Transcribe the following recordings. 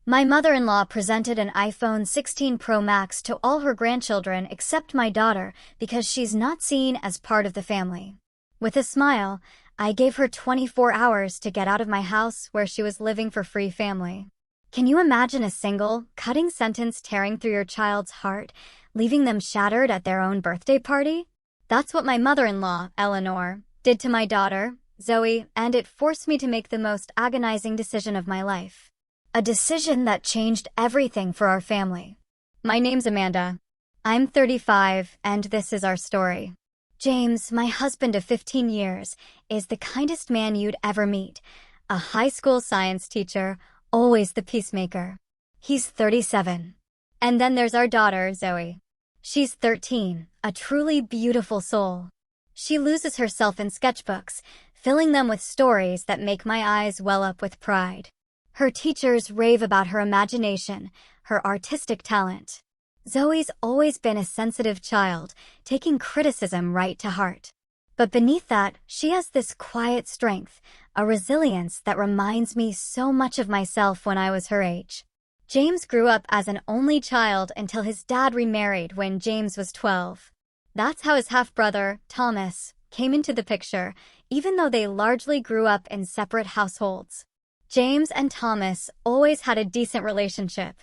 My mother-in-law presented an iPhone 16 Pro Max to all her grandchildren except my daughter because she's not seen as part of the family. With a smile, I gave her 24 hours to get out of my house where she was living for free family. Can you imagine a single, cutting sentence tearing through your child's heart, leaving them shattered at their own birthday party? That's what my mother-in-law, Eleanor, did to my daughter, Zoe, and it forced me to make the most agonizing decision of my life. A decision that changed everything for our family. My name's Amanda. I'm 35, and this is our story. James, my husband of 15 years, is the kindest man you'd ever meet. A high school science teacher, always the peacemaker. He's 37. And then there's our daughter, Zoe. She's 13, a truly beautiful soul. She loses herself in sketchbooks, filling them with stories that make my eyes well up with pride. Her teachers rave about her imagination, her artistic talent. Zoe's always been a sensitive child, taking criticism right to heart. But beneath that, she has this quiet strength, a resilience that reminds me so much of myself when I was her age. James grew up as an only child until his dad remarried when James was 12. That's how his half-brother, Thomas, came into the picture, even though they largely grew up in separate households. James and Thomas always had a decent relationship.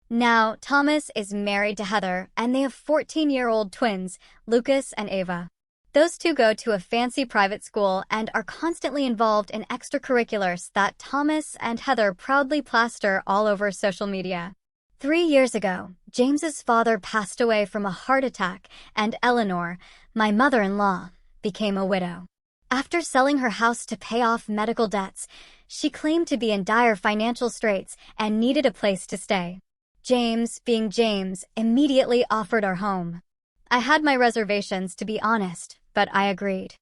Now, Thomas is married to Heather, and they have 14-year-old twins, Lucas and Ava. Those two go to a fancy private school and are constantly involved in extracurriculars that Thomas and Heather proudly plaster all over social media. 3 years ago, James's father passed away from a heart attack, and Eleanor, my mother-in-law, became a widow. After selling her house to pay off medical debts, she claimed to be in dire financial straits and needed a place to stay. James, being James, immediately offered our home. I had my reservations, to be honest, but I agreed.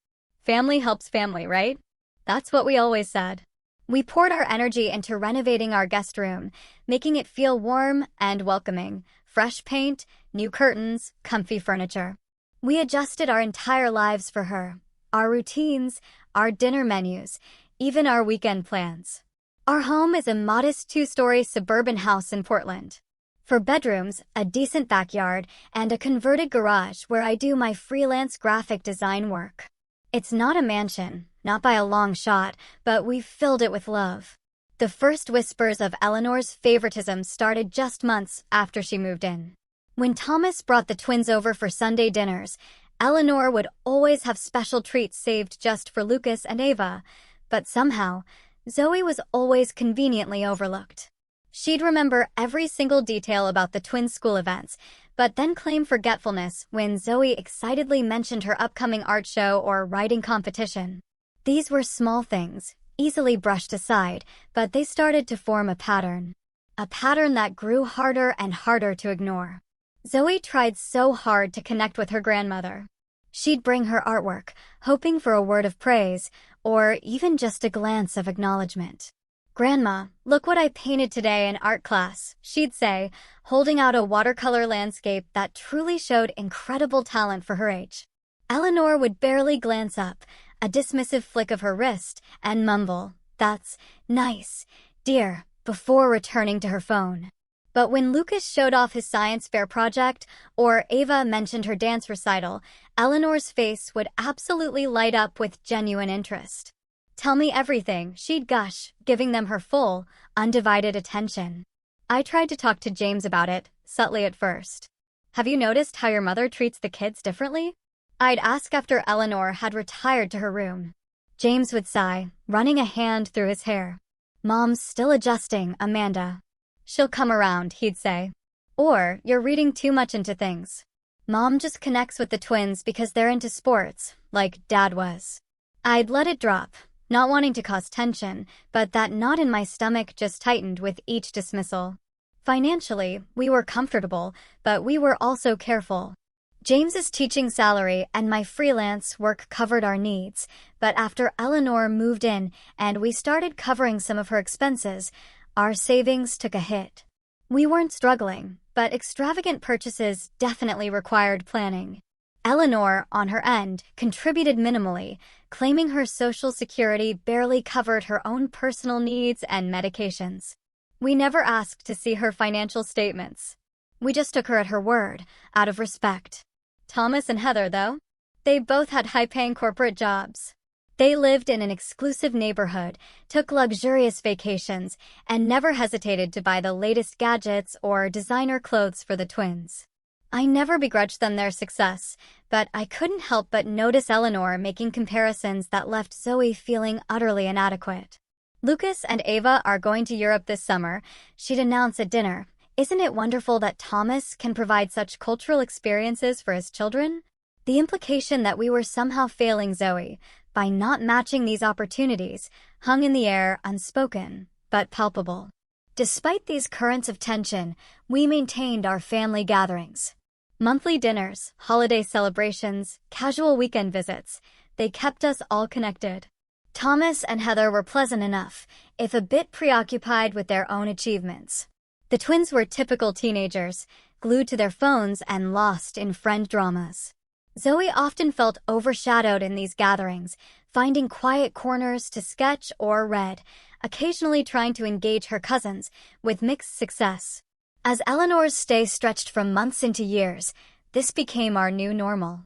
Family helps family, right? That's what we always said. We poured our energy into renovating our guest room, making it feel warm and welcoming. Fresh paint, new curtains, comfy furniture. We adjusted our entire lives for her. Our routines, our dinner menus, even our weekend plans. Our home is a modest 2-story suburban house in Portland. For bedrooms, a decent backyard, and a converted garage where I do my freelance graphic design work. It's not a mansion, not by a long shot, but we've filled it with love. The first whispers of Eleanor's favoritism started just months after she moved in. When Thomas brought the twins over for Sunday dinners, Eleanor would always have special treats saved just for Lucas and Ava, but somehow, Zoe was always conveniently overlooked. She'd remember every single detail about the twins' school events, but then claim forgetfulness when Zoe excitedly mentioned her upcoming art show or writing competition. These were small things, easily brushed aside, but they started to form a pattern. A pattern that grew harder and harder to ignore. Zoe tried so hard to connect with her grandmother. She'd bring her artwork, hoping for a word of praise, or even just a glance of acknowledgement. "Grandma, look what I painted today in art class," she'd say, holding out a watercolor landscape that truly showed incredible talent for her age. Eleanor would barely glance up, a dismissive flick of her wrist, and mumble, "That's nice, dear," before returning to her phone. But when Lucas showed off his science fair project, or Ava mentioned her dance recital, Eleanor's face would absolutely light up with genuine interest. "Tell me everything," she'd gush, giving them her full, undivided attention. I tried to talk to James about it, subtly at first. "Have you noticed how your mother treats the kids differently?" I'd ask after Eleanor had retired to her room. James would sigh, running a hand through his hair. "Mom's still adjusting, Amanda. She'll come around," he'd say. Or, "You're reading too much into things. Mom just connects with the twins because they're into sports, like Dad was." I'd let it drop, not wanting to cause tension, but that knot in my stomach just tightened with each dismissal. Financially, we were comfortable, but we were also careful. James's teaching salary and my freelance work covered our needs, but after Eleanor moved in and we started covering some of her expenses, our savings took a hit. We weren't struggling, but extravagant purchases definitely required planning. Eleanor, on her end, contributed minimally, claiming her Social Security barely covered her own personal needs and medications. We never asked to see her financial statements. We just took her at her word, out of respect. Thomas and Heather, though, they both had high-paying corporate jobs. They lived in an exclusive neighborhood, took luxurious vacations, and never hesitated to buy the latest gadgets or designer clothes for the twins. I never begrudged them their success, but I couldn't help but notice Eleanor making comparisons that left Zoe feeling utterly inadequate. Lucas and Ava are going to Europe this summer, she'd announce at dinner. Isn't it wonderful that Thomas can provide such cultural experiences for his children? The implication that we were somehow failing Zoe by not matching these opportunities hung in the air, unspoken, but palpable. Despite these currents of tension, we maintained our family gatherings. Monthly dinners, holiday celebrations, casual weekend visits, they kept us all connected. Thomas and Heather were pleasant enough, if a bit preoccupied with their own achievements. The twins were typical teenagers, glued to their phones and lost in friend dramas. Zoe often felt overshadowed in these gatherings, finding quiet corners to sketch or read, occasionally trying to engage her cousins, with mixed success. As Eleanor's stay stretched from months into years, this became our new normal.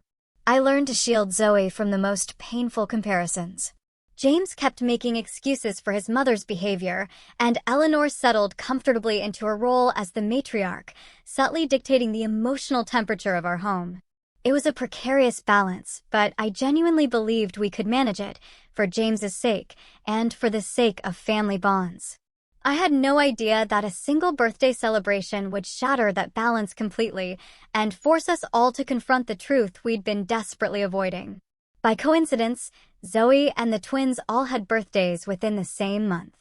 I learned to shield Zoe from the most painful comparisons. James kept making excuses for his mother's behavior, and Eleanor settled comfortably into her role as the matriarch, subtly dictating the emotional temperature of our home. It was a precarious balance, but I genuinely believed we could manage it, for James's sake, and for the sake of family bonds. I had no idea that a single birthday celebration would shatter that balance completely and force us all to confront the truth we'd been desperately avoiding. By coincidence, Zoe and the twins all had birthdays within the same month.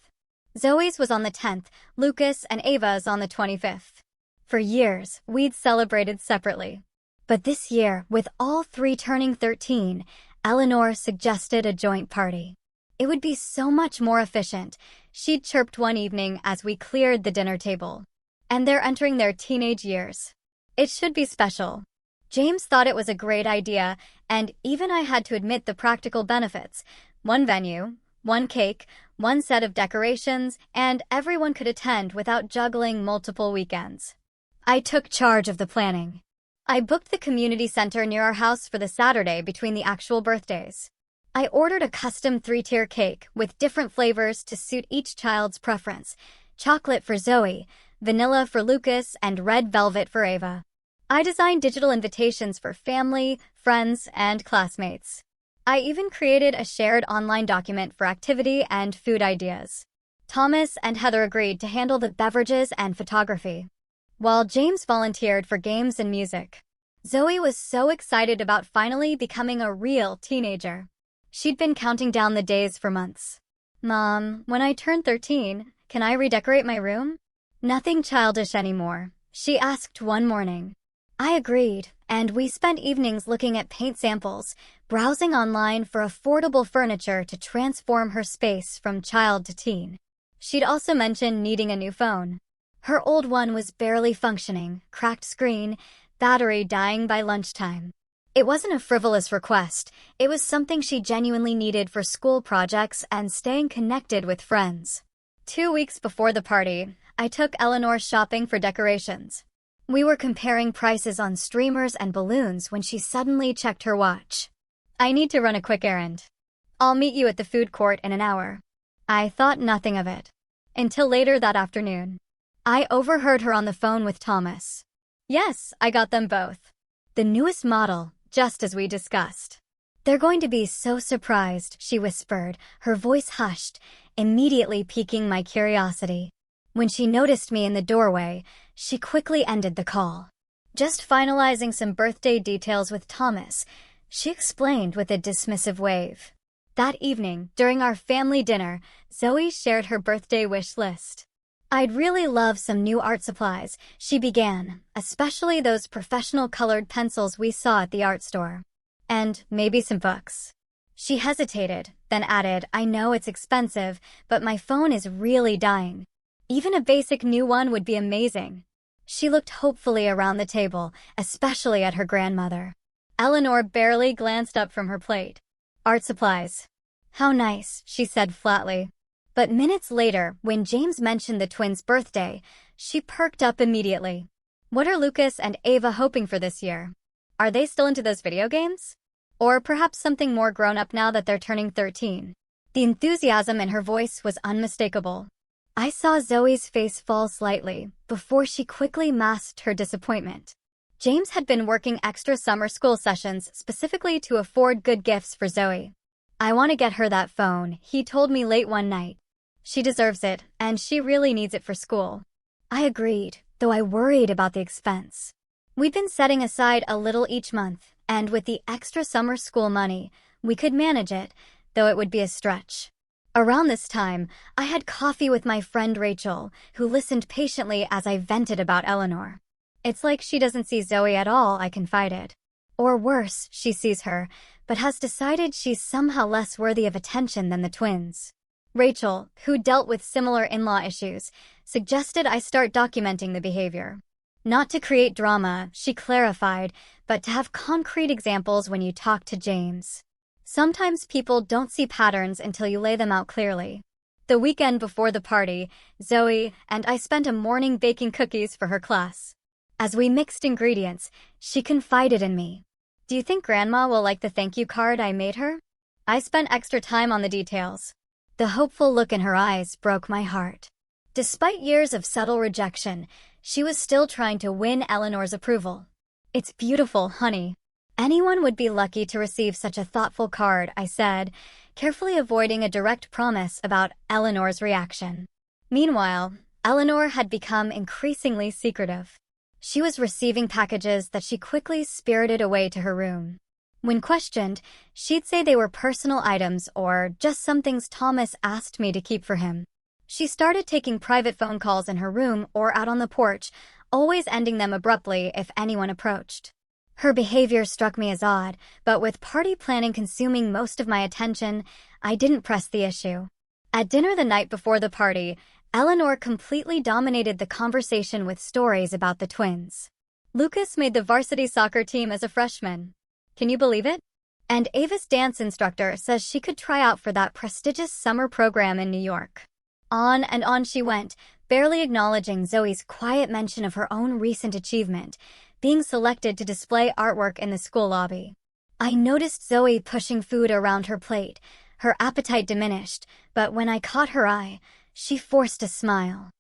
Zoe's was on the 10th, Lucas and Ava's on the 25th. For years, we'd celebrated separately. But this year, with all three turning 13, Eleanor suggested a joint party. It would be so much more efficient, she'd chirped one evening as we cleared the dinner table. And they're entering their teenage years. It should be special. James thought it was a great idea, and even I had to admit the practical benefits. One venue, one cake, one set of decorations, and everyone could attend without juggling multiple weekends. I took charge of the planning. I booked the community center near our house for the Saturday between the actual birthdays. I ordered a custom 3-tier cake with different flavors to suit each child's preference: chocolate for Zoe, vanilla for Lucas, and red velvet for Ava. I designed digital invitations for family, friends, and classmates. I even created a shared online document for activity and food ideas. Thomas and Heather agreed to handle the beverages and photography, while James volunteered for games and music. Zoe was so excited about finally becoming a real teenager. She'd been counting down the days for months. "Mom, when I turn 13, can I redecorate my room?" "Nothing childish anymore," she asked one morning. I agreed, and we spent evenings looking at paint samples, browsing online for affordable furniture to transform her space from child to teen. She'd also mentioned needing a new phone. Her old one was barely functioning, cracked screen, battery dying by lunchtime. It wasn't a frivolous request. It was something she genuinely needed for school projects and staying connected with friends. 2 weeks before the party, I took Eleanor shopping for decorations. We were comparing prices on streamers and balloons when she suddenly checked her watch. "I need to run a quick errand. I'll meet you at the food court in an hour." I thought nothing of it. Until later that afternoon. I overheard her on the phone with Thomas. "Yes, I got them both. The newest model, just as we discussed." "They're going to be so surprised," she whispered, her voice hushed, immediately piquing my curiosity. When she noticed me in the doorway, she quickly ended the call. "Just finalizing some birthday details with Thomas," she explained with a dismissive wave. That evening, during our family dinner, Zoe shared her birthday wish list. "I'd really love some new art supplies," she began, "especially those professional colored pencils we saw at the art store. And maybe some books." She hesitated, then added, "I know it's expensive, but my phone is really dying. Even a basic new one would be amazing." She looked hopefully around the table, especially at her grandmother. Eleanor barely glanced up from her plate. "Art supplies. How nice," she said flatly. But minutes later, when James mentioned the twins' birthday, she perked up immediately. What are Lucas and Ava hoping for this year? Are they still into those video games? Or perhaps something more grown-up now that they're turning 13? The enthusiasm in her voice was unmistakable. I saw Zoe's face fall slightly before she quickly masked her disappointment. James had been working extra summer school sessions specifically to afford good gifts for Zoe. I want to get her that phone, he told me late one night. She deserves it, and she really needs it for school. I agreed, though I worried about the expense. We'd been setting aside a little each month, and with the extra summer school money, we could manage it, though it would be a stretch. Around this time, I had coffee with my friend Rachel, who listened patiently as I vented about Eleanor. It's like she doesn't see Zoe at all, I confided. Or worse, she sees her, but has decided she's somehow less worthy of attention than the twins. Rachel, who dealt with similar in-law issues, suggested I start documenting the behavior. Not to create drama, she clarified, but to have concrete examples when you talk to James. Sometimes people don't see patterns until you lay them out clearly. The weekend before the party, Zoe and I spent a morning baking cookies for her class. As we mixed ingredients, she confided in me. Do you think Grandma will like the thank you card I made her? I spent extra time on the details. The hopeful look in her eyes broke my heart. Despite years of subtle rejection, she was still trying to win Eleanor's approval. It's beautiful, honey. Anyone would be lucky to receive such a thoughtful card, I said, carefully avoiding a direct promise about Eleanor's reaction. Meanwhile, Eleanor had become increasingly secretive. She was receiving packages that she quickly spirited away to her room. When questioned, she'd say they were personal items or just some things Thomas asked me to keep for him. She started taking private phone calls in her room or out on the porch, always ending them abruptly if anyone approached. Her behavior struck me as odd, but with party planning consuming most of my attention, I didn't press the issue. At dinner the night before the party, Eleanor completely dominated the conversation with stories about the twins. Lucas made the varsity soccer team as a freshman. Can you believe it? And Ava's dance instructor says she could try out for that prestigious summer program in New York. On and on she went, barely acknowledging Zoe's quiet mention of her own recent achievement, being selected to display artwork in the school lobby. I noticed Zoe pushing food around her plate. Her appetite diminished, but when I caught her eye, she forced a smile.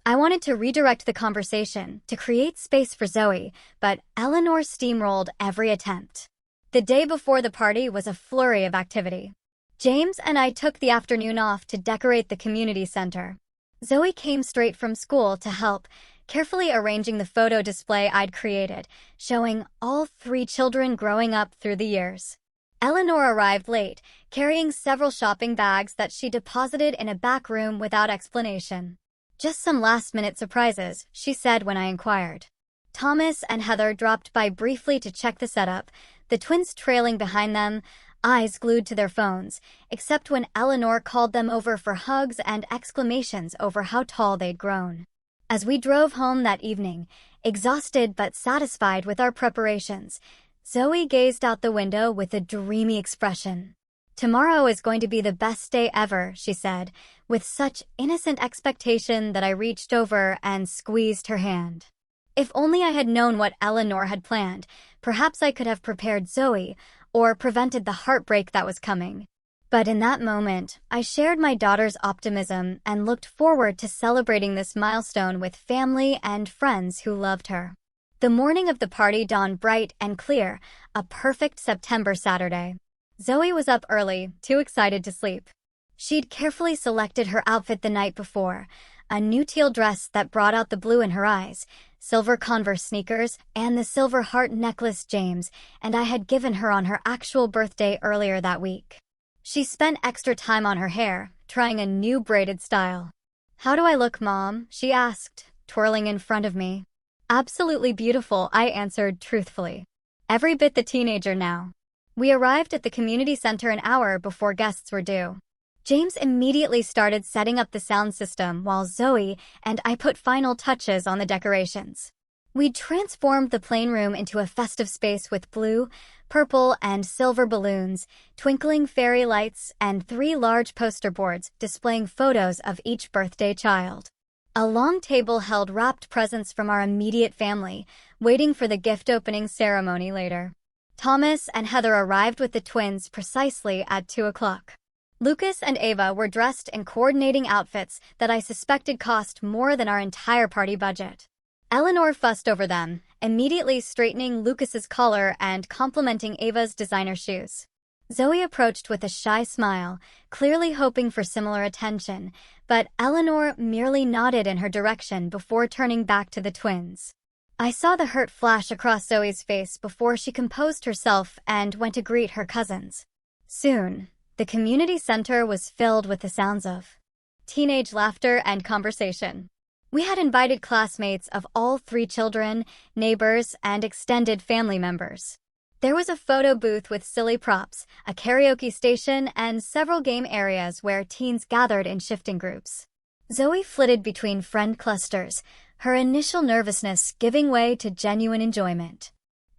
I wanted to redirect the conversation, to create space for Zoe, but Eleanor steamrolled every attempt. The day before the party was a flurry of activity. James and I took the afternoon off to decorate the community center. Zoe came straight from school to help, carefully arranging the photo display I'd created, showing all 3 children growing up through the years. Eleanor arrived late, carrying several shopping bags that she deposited in a back room without explanation. Just some last-minute surprises, she said when I inquired. Thomas and Heather dropped by briefly to check the setup, the twins trailing behind them, eyes glued to their phones, except when Eleanor called them over for hugs and exclamations over how tall they'd grown. As we drove home that evening, exhausted but satisfied with our preparations, Zoe gazed out the window with a dreamy expression. Tomorrow is going to be the best day ever, she said, with such innocent expectation that I reached over and squeezed her hand. If only I had known what Eleanor had planned, perhaps I could have prepared Zoe or prevented the heartbreak that was coming. But in that moment, I shared my daughter's optimism and looked forward to celebrating this milestone with family and friends who loved her. The morning of the party dawned bright and clear, a perfect September Saturday. Zoe was up early, too excited to sleep. She'd carefully selected her outfit the night before, a new teal dress that brought out the blue in her eyes, silver Converse sneakers, and the silver heart necklace James and I had given her on her actual birthday earlier that week. She spent extra time on her hair, trying a new braided style. "How do I look, Mom?" she asked, twirling in front of me. "Absolutely beautiful," I answered truthfully. "Every bit the teenager now." We arrived at the community center an hour before guests were due. James immediately started setting up the sound system while Zoe and I put final touches on the decorations. We'd transformed the playroom into a festive space with blue, purple, and silver balloons, twinkling fairy lights, and 3 large poster boards displaying photos of each birthday child. A long table held wrapped presents from our immediate family, waiting for the gift opening ceremony later. Thomas and Heather arrived with the twins precisely at 2 o'clock. Lucas and Ava were dressed in coordinating outfits that I suspected cost more than our entire party budget. Eleanor fussed over them, immediately straightening Lucas's collar and complimenting Ava's designer shoes. Zoe approached with a shy smile, clearly hoping for similar attention, but Eleanor merely nodded in her direction before turning back to the twins. I saw the hurt flash across Zoe's face before she composed herself and went to greet her cousins. Soon, the community center was filled with the sounds of teenage laughter and conversation. We had invited classmates of all 3 children, neighbors, and extended family members. There was a photo booth with silly props, a karaoke station, and several game areas where teens gathered in shifting groups. Zoe flitted between friend clusters, her initial nervousness giving way to genuine enjoyment.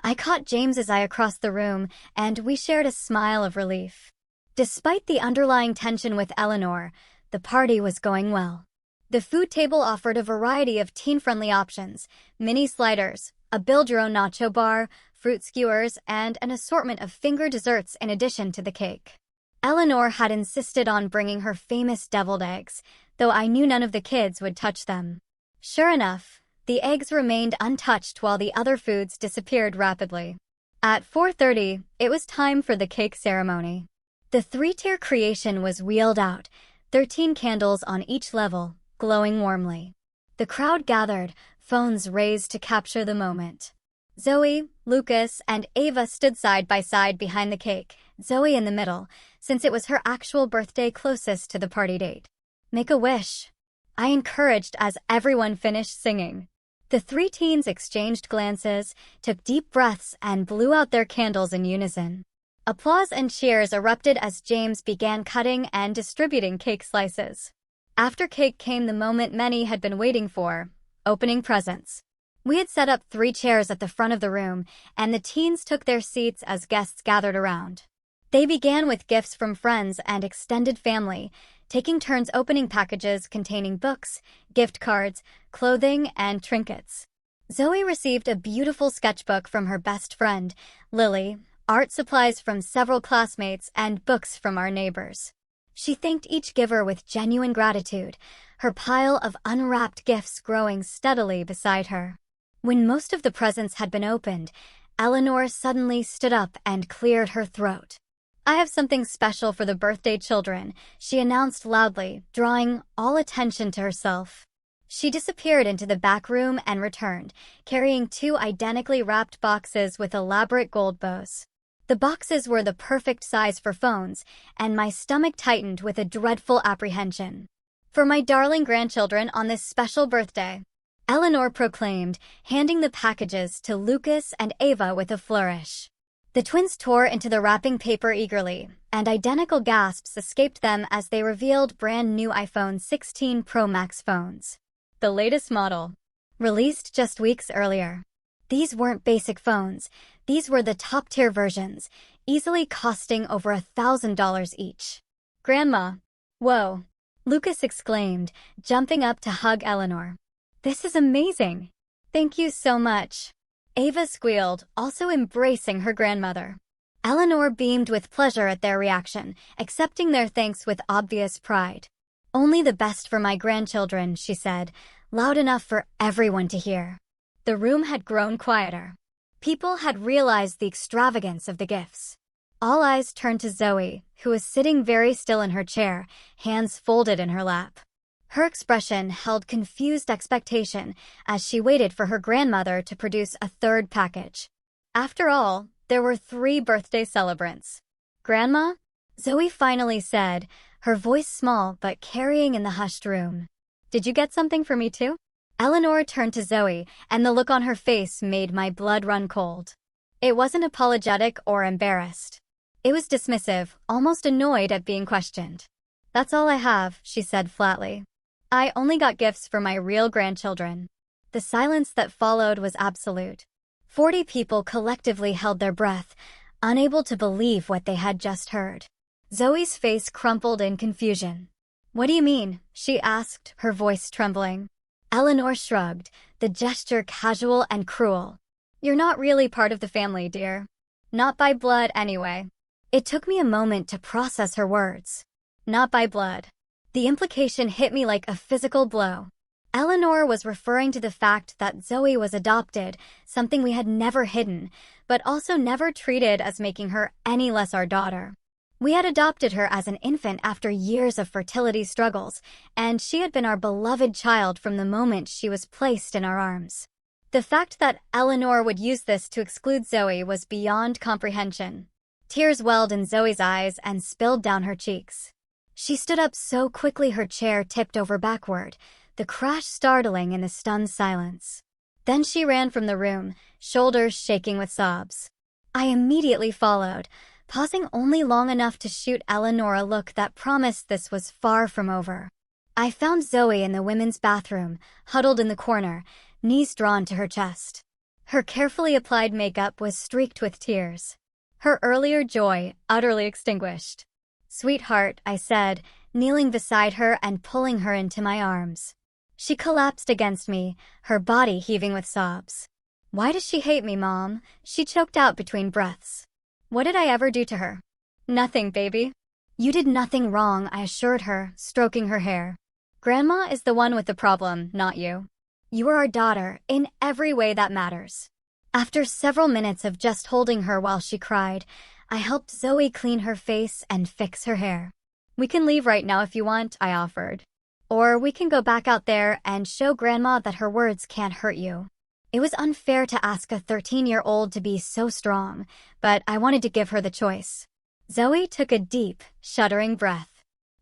I caught James's eye across the room, and we shared a smile of relief. Despite the underlying tension with Eleanor, the party was going well. The food table offered a variety of teen-friendly options, mini sliders, a build-your-own nacho bar, fruit skewers, and an assortment of finger desserts in addition to the cake. Eleanor had insisted on bringing her famous deviled eggs, though I knew none of the kids would touch them. Sure enough, the eggs remained untouched while the other foods disappeared rapidly. At 4:30, it was time for the cake ceremony. The 3-tier creation was wheeled out, 13 candles on each level, glowing warmly. The crowd gathered, phones raised to capture the moment. Zoe, Lucas, and Ava stood side by side behind the cake, Zoe in the middle, since it was her actual birthday closest to the party date. Make a wish, I encouraged as everyone finished singing. The 3 teens exchanged glances, took deep breaths, and blew out their candles in unison. Applause and cheers erupted as James began cutting and distributing cake slices. After cake came the moment many had been waiting for, opening presents. We had set up 3 chairs at the front of the room, and the teens took their seats as guests gathered around. They began with gifts from friends and extended family, taking turns opening packages containing books, gift cards, clothing, and trinkets. Zoe received a beautiful sketchbook from her best friend, Lily, art supplies from several classmates, and books from our neighbors. She thanked each giver with genuine gratitude, her pile of unwrapped gifts growing steadily beside her. When most of the presents had been opened, Eleanor suddenly stood up and cleared her throat. I have something special for the birthday children, she announced loudly, drawing all attention to herself. She disappeared into the back room and returned, carrying 2 identically wrapped boxes with elaborate gold bows. The boxes were the perfect size for phones, and my stomach tightened with a dreadful apprehension. For my darling grandchildren on this special birthday, Eleanor proclaimed, handing the packages to Lucas and Ava with a flourish. The twins tore into the wrapping paper eagerly, and identical gasps escaped them as they revealed brand new iPhone 16 Pro Max phones. The latest model, released just weeks earlier. These weren't basic phones, these were the top-tier versions, easily costing over $1,000 each. Grandma! Whoa! Lucas exclaimed, jumping up to hug Eleanor. This is amazing! Thank you so much. Ava squealed, also embracing her grandmother. Eleanor beamed with pleasure at their reaction, accepting their thanks with obvious pride. Only the best for my grandchildren, she said, loud enough for everyone to hear. The room had grown quieter. People had realized the extravagance of the gifts. All eyes turned to Zoe, who was sitting very still in her chair, hands folded in her lap. Her expression held confused expectation as she waited for her grandmother to produce a 3rd package. After all, there were 3 birthday celebrants. Grandma? Zoe finally said, her voice small but carrying in the hushed room. Did you get something for me too? Eleanor turned to Zoe, and the look on her face made my blood run cold. It wasn't apologetic or embarrassed. It was dismissive, almost annoyed at being questioned. That's all I have, she said flatly. I only got gifts for my real grandchildren. The silence that followed was absolute. 40 people collectively held their breath, unable to believe what they had just heard. Zoe's face crumpled in confusion. "What do you mean?" she asked, her voice trembling. Eleanor shrugged, the gesture casual and cruel. "You're not really part of the family, dear. Not by blood, anyway." It took me a moment to process her words. Not by blood. The implication hit me like a physical blow. Eleanor was referring to the fact that Zoe was adopted, something we had never hidden, but also never treated as making her any less our daughter. We had adopted her as an infant after years of fertility struggles, and she had been our beloved child from the moment she was placed in our arms. The fact that Eleanor would use this to exclude Zoe was beyond comprehension. Tears welled in Zoe's eyes and spilled down her cheeks. She stood up so quickly her chair tipped over backward, the crash startling in the stunned silence. Then she ran from the room, shoulders shaking with sobs. I immediately followed, pausing only long enough to shoot Eleanor a look that promised this was far from over. I found Zoe in the women's bathroom, huddled in the corner, knees drawn to her chest. Her carefully applied makeup was streaked with tears. Her earlier joy utterly extinguished. "Sweetheart," I said, kneeling beside her and pulling her into my arms. She collapsed against me, her body heaving with sobs. "Why does she hate me, Mom?" she choked out between breaths. "What did I ever do to her?" "Nothing, baby." "You did nothing wrong," I assured her, stroking her hair. "Grandma is the one with the problem, not you. You are our daughter, in every way that matters." After several minutes of just holding her while she cried, I helped Zoe clean her face and fix her hair. "We can leave right now if you want," I offered. "Or we can go back out there and show Grandma that her words can't hurt you." It was unfair to ask a 13-year-old to be so strong, but I wanted to give her the choice. Zoe took a deep, shuddering breath.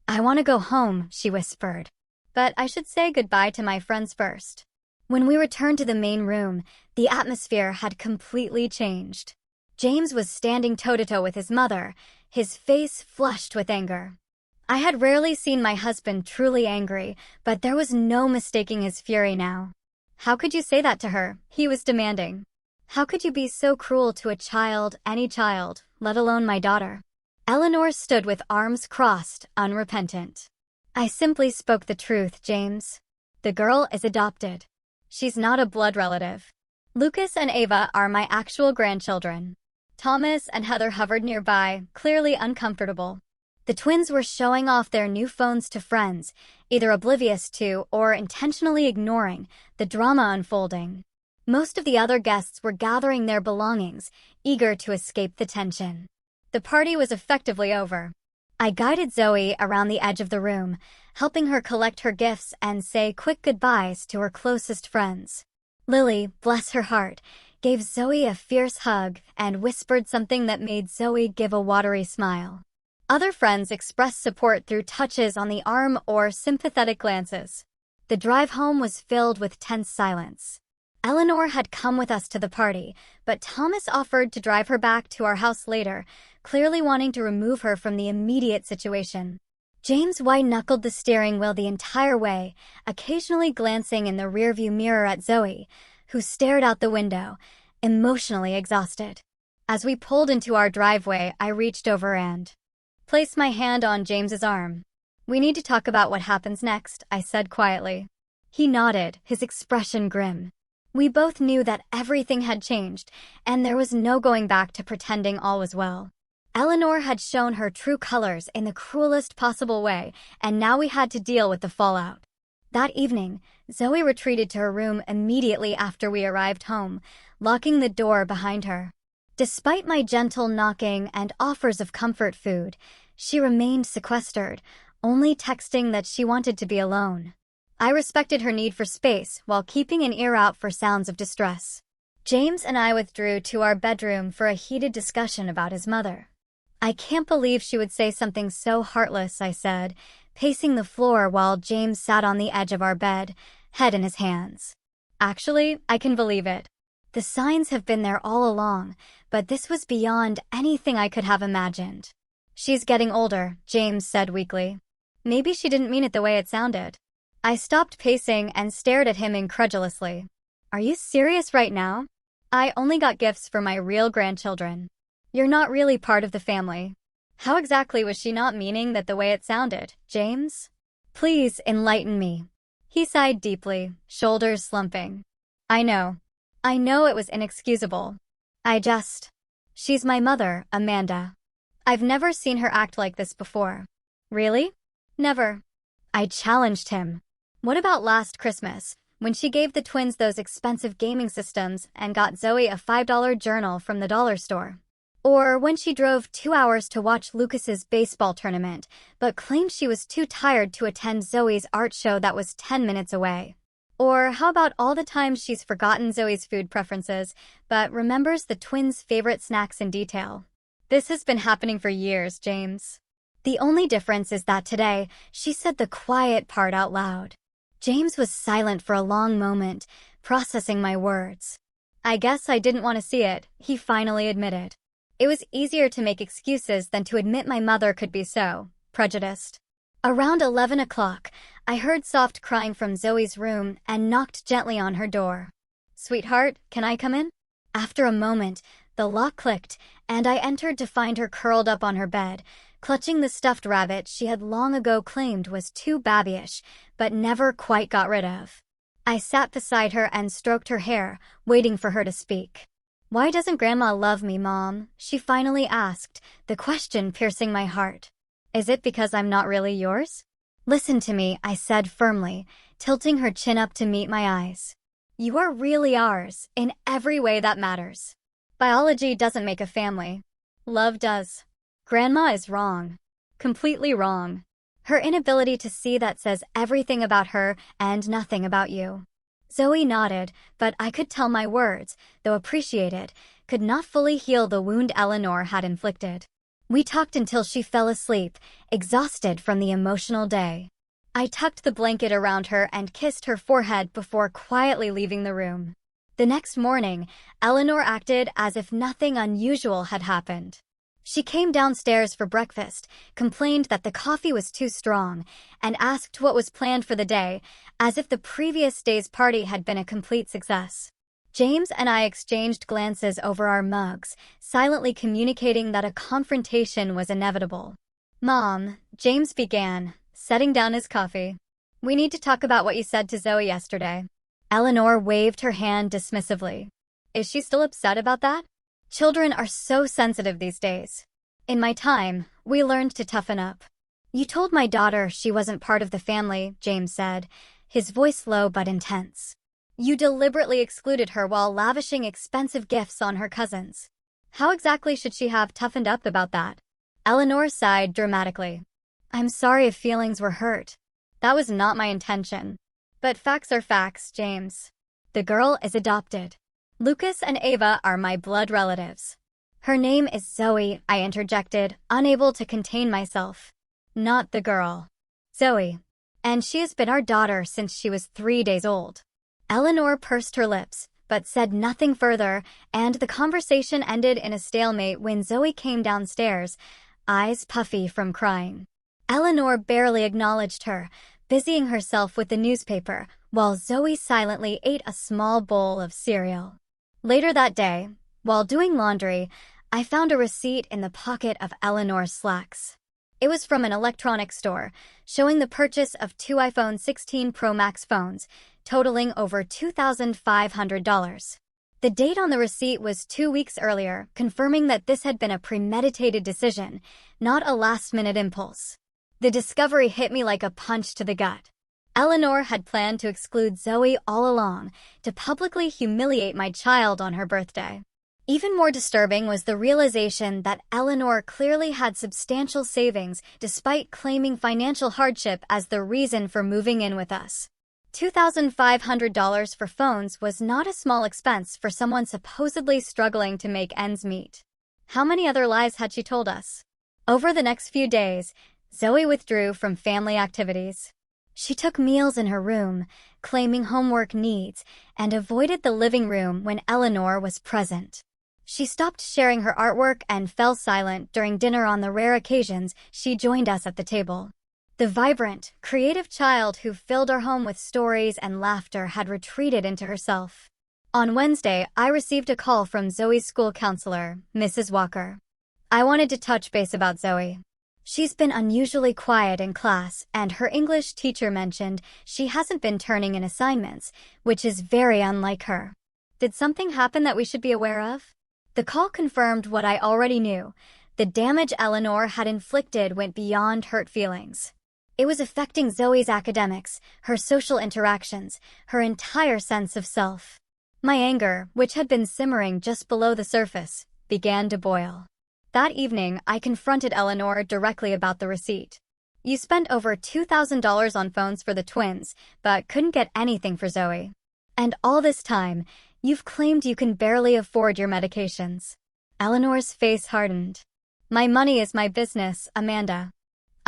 "I want to go home," she whispered. "But I should say goodbye to my friends first." When we returned to the main room, the atmosphere had completely changed. James was standing toe-to-toe with his mother, his face flushed with anger. I had rarely seen my husband truly angry, but there was no mistaking his fury now. "How could you say that to her?" he was demanding. "How could you be so cruel to a child, any child, let alone my daughter?" Eleanor stood with arms crossed, unrepentant. "I simply spoke the truth, James. The girl is adopted. She's not a blood relative. Lucas and Ava are my actual grandchildren." Thomas and Heather hovered nearby, clearly uncomfortable. The twins were showing off their new phones to friends, either oblivious to or intentionally ignoring the drama unfolding. Most of the other guests were gathering their belongings, eager to escape the tension. The party was effectively over. I guided Zoe around the edge of the room, helping her collect her gifts and say quick goodbyes to her closest friends. Lily, bless her heart, gave Zoe a fierce hug and whispered something that made Zoe give a watery smile. Other friends expressed support through touches on the arm or sympathetic glances. The drive home was filled with tense silence. Eleanor had come with us to the party, but Thomas offered to drive her back to our house later, clearly wanting to remove her from the immediate situation. James white-knuckled the steering wheel the entire way, occasionally glancing in the rearview mirror at Zoe, who stared out the window, emotionally exhausted. As we pulled into our driveway, I reached over and placed my hand on James's arm. "We need to talk about what happens next," I said quietly. He nodded, his expression grim. We both knew that everything had changed, and there was no going back to pretending all was well. Eleanor had shown her true colors in the cruelest possible way, and now we had to deal with the fallout. That evening, Zoe retreated to her room immediately after we arrived home, locking the door behind her. Despite my gentle knocking and offers of comfort food, she remained sequestered, only texting that she wanted to be alone. I respected her need for space while keeping an ear out for sounds of distress. James and I withdrew to our bedroom for a heated discussion about his mother. "I can't believe she would say something so heartless," I said, pacing the floor while James sat on the edge of our bed, head in his hands. "Actually, I can believe it. The signs have been there all along, but this was beyond anything I could have imagined." "She's getting older," James said weakly. "Maybe she didn't mean it the way it sounded." I stopped pacing and stared at him incredulously. Are you serious right now? I only got gifts for my real grandchildren. You're not really part of the family. How exactly was she not meaning that the way it sounded, James? Please enlighten me. He sighed deeply, shoulders slumping. I know. I know it was inexcusable. She's my mother, Amanda. I've never seen her act like this before. Really? Never. I challenged him. What about last Christmas, when she gave the twins those expensive gaming systems and got Zoe a $5 journal from the dollar store? Or when she drove 2 hours to watch Lucas's baseball tournament, but claimed she was too tired to attend Zoe's art show that was 10 minutes away? Or how about all the times she's forgotten Zoe's food preferences, but remembers the twins' favorite snacks in detail? This has been happening for years, James. The only difference is that today, she said the quiet part out loud. James was silent for a long moment, processing my words. I guess I didn't want to see it, he finally admitted. It was easier to make excuses than to admit my mother could be so prejudiced. Around 11 o'clock, I heard soft crying from Zoe's room and knocked gently on her door. Sweetheart, can I come in? After a moment, the lock clicked, and I entered to find her curled up on her bed, clutching the stuffed rabbit she had long ago claimed was too babyish, but never quite got rid of. I sat beside her and stroked her hair, waiting for her to speak. Why doesn't Grandma love me, Mom? She finally asked, the question piercing my heart. Is it because I'm not really yours? Listen to me, I said firmly, tilting her chin up to meet my eyes. You are really ours, in every way that matters. Biology doesn't make a family. Love does. Grandma is wrong. Completely wrong. Her inability to see that says everything about her and nothing about you. Zoe nodded, but I could tell my words, though appreciated, could not fully heal the wound Eleanor had inflicted. We talked until she fell asleep, exhausted from the emotional day. I tucked the blanket around her and kissed her forehead before quietly leaving the room. The next morning, Eleanor acted as if nothing unusual had happened. She came downstairs for breakfast, complained that the coffee was too strong, and asked what was planned for the day, as if the previous day's party had been a complete success. James and I exchanged glances over our mugs, silently communicating that a confrontation was inevitable. Mom, James began, setting down his coffee. We need to talk about what you said to Zoe yesterday. Eleanor waved her hand dismissively. Is she still upset about that? Children are so sensitive these days. In my time, we learned to toughen up. You told my daughter she wasn't part of the family, James said, his voice low but intense. You deliberately excluded her while lavishing expensive gifts on her cousins. How exactly should she have toughened up about that? Eleanor sighed dramatically. I'm sorry if feelings were hurt. That was not my intention. But facts are facts, James. The girl is adopted. Lucas and Ava are my blood relatives. Her name is Zoe, I interjected, unable to contain myself. Not the girl. Zoe. And she has been our daughter since she was 3 days old. Eleanor pursed her lips, but said nothing further, and the conversation ended in a stalemate when Zoe came downstairs, eyes puffy from crying. Eleanor barely acknowledged her, busying herself with the newspaper, while Zoe silently ate a small bowl of cereal. Later that day, while doing laundry, I found a receipt in the pocket of Eleanor's slacks. It was from an electronics store, showing the purchase of 2 iPhone 16 Pro Max phones, totaling over $2,500. The date on the receipt was 2 weeks earlier, confirming that this had been a premeditated decision, not a last-minute impulse. The discovery hit me like a punch to the gut. Eleanor had planned to exclude Zoe all along, to publicly humiliate my child on her birthday. Even more disturbing was the realization that Eleanor clearly had substantial savings despite claiming financial hardship as the reason for moving in with us. $2,500 for phones was not a small expense for someone supposedly struggling to make ends meet. How many other lies had she told us? Over the next few days, Zoe withdrew from family activities. She took meals in her room, claiming homework needs, and avoided the living room when Eleanor was present. She stopped sharing her artwork and fell silent during dinner on the rare occasions she joined us at the table. The vibrant, creative child who filled our home with stories and laughter had retreated into herself. On Wednesday, I received a call from Zoe's school counselor, Mrs. Walker. I wanted to touch base about Zoe. She's been unusually quiet in class, and her English teacher mentioned she hasn't been turning in assignments, which is very unlike her. Did something happen that we should be aware of? The call confirmed what I already knew. The damage Eleanor had inflicted went beyond hurt feelings. It was affecting Zoe's academics, her social interactions, her entire sense of self. My anger, which had been simmering just below the surface, began to boil. That evening, I confronted Eleanor directly about the receipt. You spent over $2,000 on phones for the twins, but couldn't get anything for Zoe. And all this time, you've claimed you can barely afford your medications. Eleanor's face hardened. My money is my business, Amanda.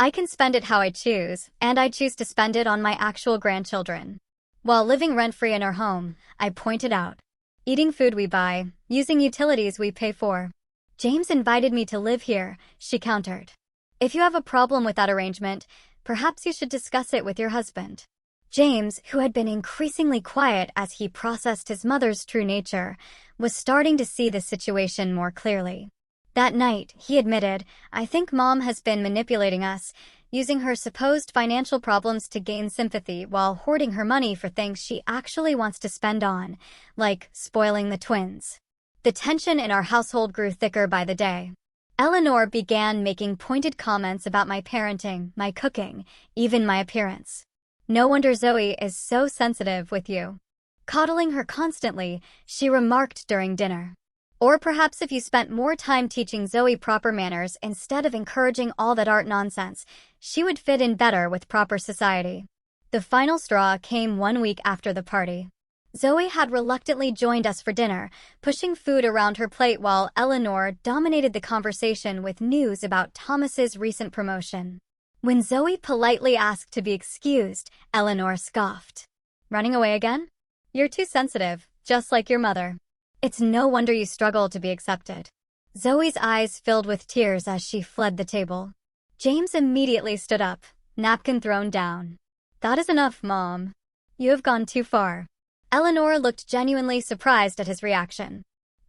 I can spend it how I choose, and I choose to spend it on my actual grandchildren. While living rent-free in our home, I pointed out. Eating food we buy, using utilities we pay for. James invited me to live here, she countered. If you have a problem with that arrangement, perhaps you should discuss it with your husband. James, who had been increasingly quiet as he processed his mother's true nature, was starting to see the situation more clearly. That night, he admitted, I think Mom has been manipulating us, using her supposed financial problems to gain sympathy while hoarding her money for things she actually wants to spend on, like spoiling the twins. The tension in our household grew thicker by the day. Eleanor began making pointed comments about my parenting, my cooking, even my appearance. No wonder Zoe is so sensitive with you. Coddling her constantly, she remarked during dinner. Or perhaps if you spent more time teaching Zoe proper manners instead of encouraging all that art nonsense, she would fit in better with proper society. The final straw came 1 week after the party. Zoe had reluctantly joined us for dinner, pushing food around her plate while Eleanor dominated the conversation with news about Thomas's recent promotion. When Zoe politely asked to be excused, Eleanor scoffed. Running away again? You're too sensitive, just like your mother. It's no wonder you struggle to be accepted. Zoe's eyes filled with tears as she fled the table. James immediately stood up, napkin thrown down. That is enough, Mom. You have gone too far. Eleanor looked genuinely surprised at his reaction.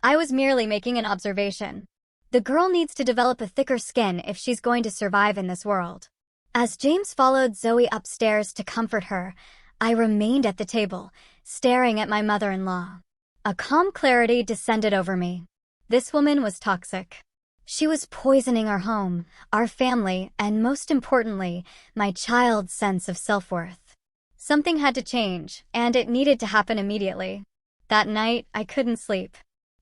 I was merely making an observation. The girl needs to develop a thicker skin if she's going to survive in this world. As James followed Zoe upstairs to comfort her, I remained at the table, staring at my mother-in-law. A calm clarity descended over me. This woman was toxic. She was poisoning our home, our family, and most importantly, my child's sense of self-worth. Something had to change, and it needed to happen immediately. That night, I couldn't sleep.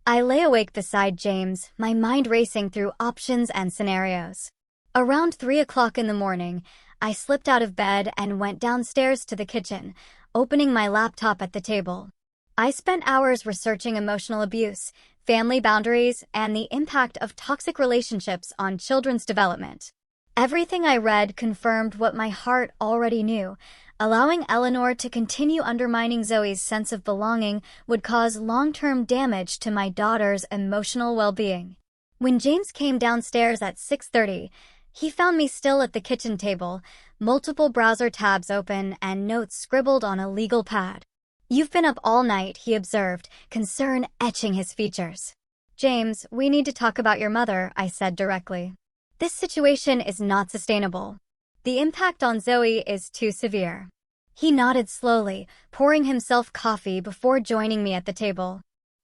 I lay awake beside James, my mind racing through options and scenarios. Around 3 o'clock in the morning, I slipped out of bed and went downstairs to the kitchen, opening my laptop at the table. I spent hours researching emotional abuse, family boundaries, and the impact of toxic relationships on children's development. Everything I read confirmed what my heart already knew. Allowing Eleanor to continue undermining Zoe's sense of belonging would cause long-term damage to my daughter's emotional well-being. When James came downstairs at 6:30, he found me still at the kitchen table, multiple browser tabs open and notes scribbled on a legal pad. You've been up all night, he observed, concern etching his features. James, we need to talk about your mother, I said directly. This situation is not sustainable. The impact on Zoe is too severe. He nodded slowly, pouring himself coffee before joining me at the table.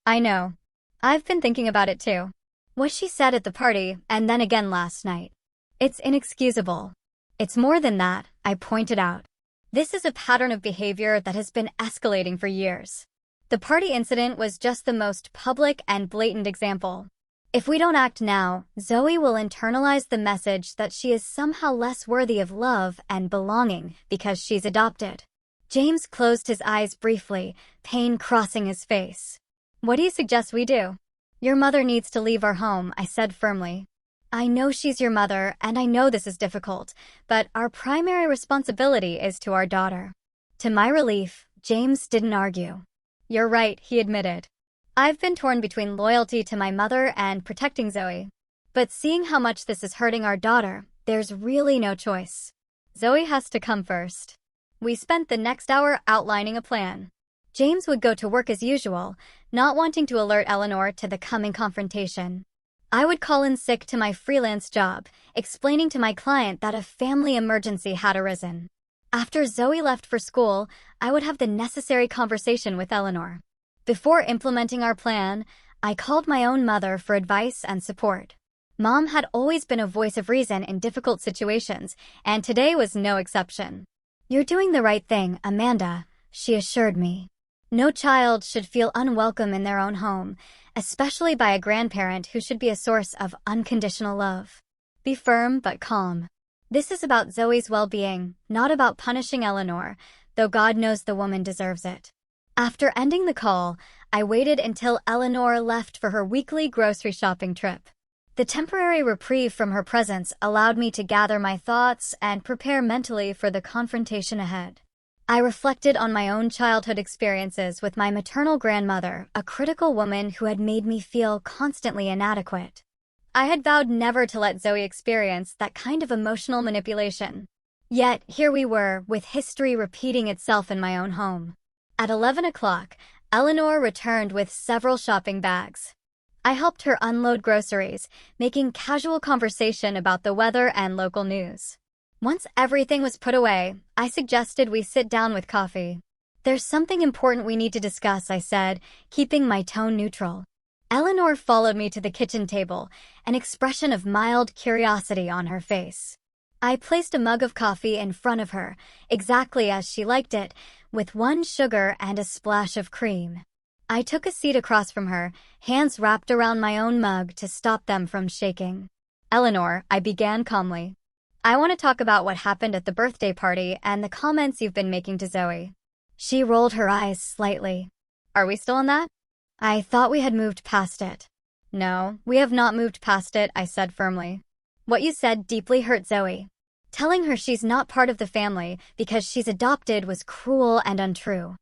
I know. I've been thinking about it too. What she said at the party, and then again last night. It's inexcusable. It's more than that, I pointed out. This is a pattern of behavior that has been escalating for years. The party incident was just the most public and blatant example. If we don't act now, Zoe will internalize the message that she is somehow less worthy of love and belonging because she's adopted. James closed his eyes briefly, pain crossing his face. What do you suggest we do? Your mother needs to leave our home, I said firmly. I know she's your mother, and I know this is difficult, but our primary responsibility is to our daughter. To my relief, James didn't argue. You're right, he admitted. I've been torn between loyalty to my mother and protecting Zoe. But seeing how much this is hurting our daughter, there's really no choice. Zoe has to come first. We spent the next hour outlining a plan. James would go to work as usual, not wanting to alert Eleanor to the coming confrontation. I would call in sick to my freelance job, explaining to my client that a family emergency had arisen. After Zoe left for school, I would have the necessary conversation with Eleanor. Before implementing our plan, I called my own mother for advice and support. Mom had always been a voice of reason in difficult situations, and today was no exception. "You're doing the right thing, Amanda," she assured me. No child should feel unwelcome in their own home, especially by a grandparent who should be a source of unconditional love. Be firm but calm. This is about Zoe's well-being, not about punishing Eleanor, though God knows the woman deserves it. After ending the call, I waited until Eleanor left for her weekly grocery shopping trip. The temporary reprieve from her presence allowed me to gather my thoughts and prepare mentally for the confrontation ahead. I reflected on my own childhood experiences with my maternal grandmother, a critical woman who had made me feel constantly inadequate. I had vowed never to let Zoe experience that kind of emotional manipulation. Yet, here we were, with history repeating itself in my own home. At 11 o'clock, Eleanor returned with several shopping bags. I helped her unload groceries, making casual conversation about the weather and local news. Once everything was put away, I suggested we sit down with coffee. "There's something important we need to discuss," I said, keeping my tone neutral. Eleanor followed me to the kitchen table, an expression of mild curiosity on her face. I placed a mug of coffee in front of her, exactly as she liked it, with 1 sugar and a splash of cream. I took a seat across from her, hands wrapped around my own mug to stop them from shaking. "Eleanor," I began calmly, "I want to talk about what happened at the birthday party and the comments you've been making to Zoe." She rolled her eyes slightly. "Are we still on that?" "I thought we had moved past it." "No, we have not moved past it," I said firmly. "What you said deeply hurt Zoe. Telling her she's not part of the family because she's adopted was cruel and untrue."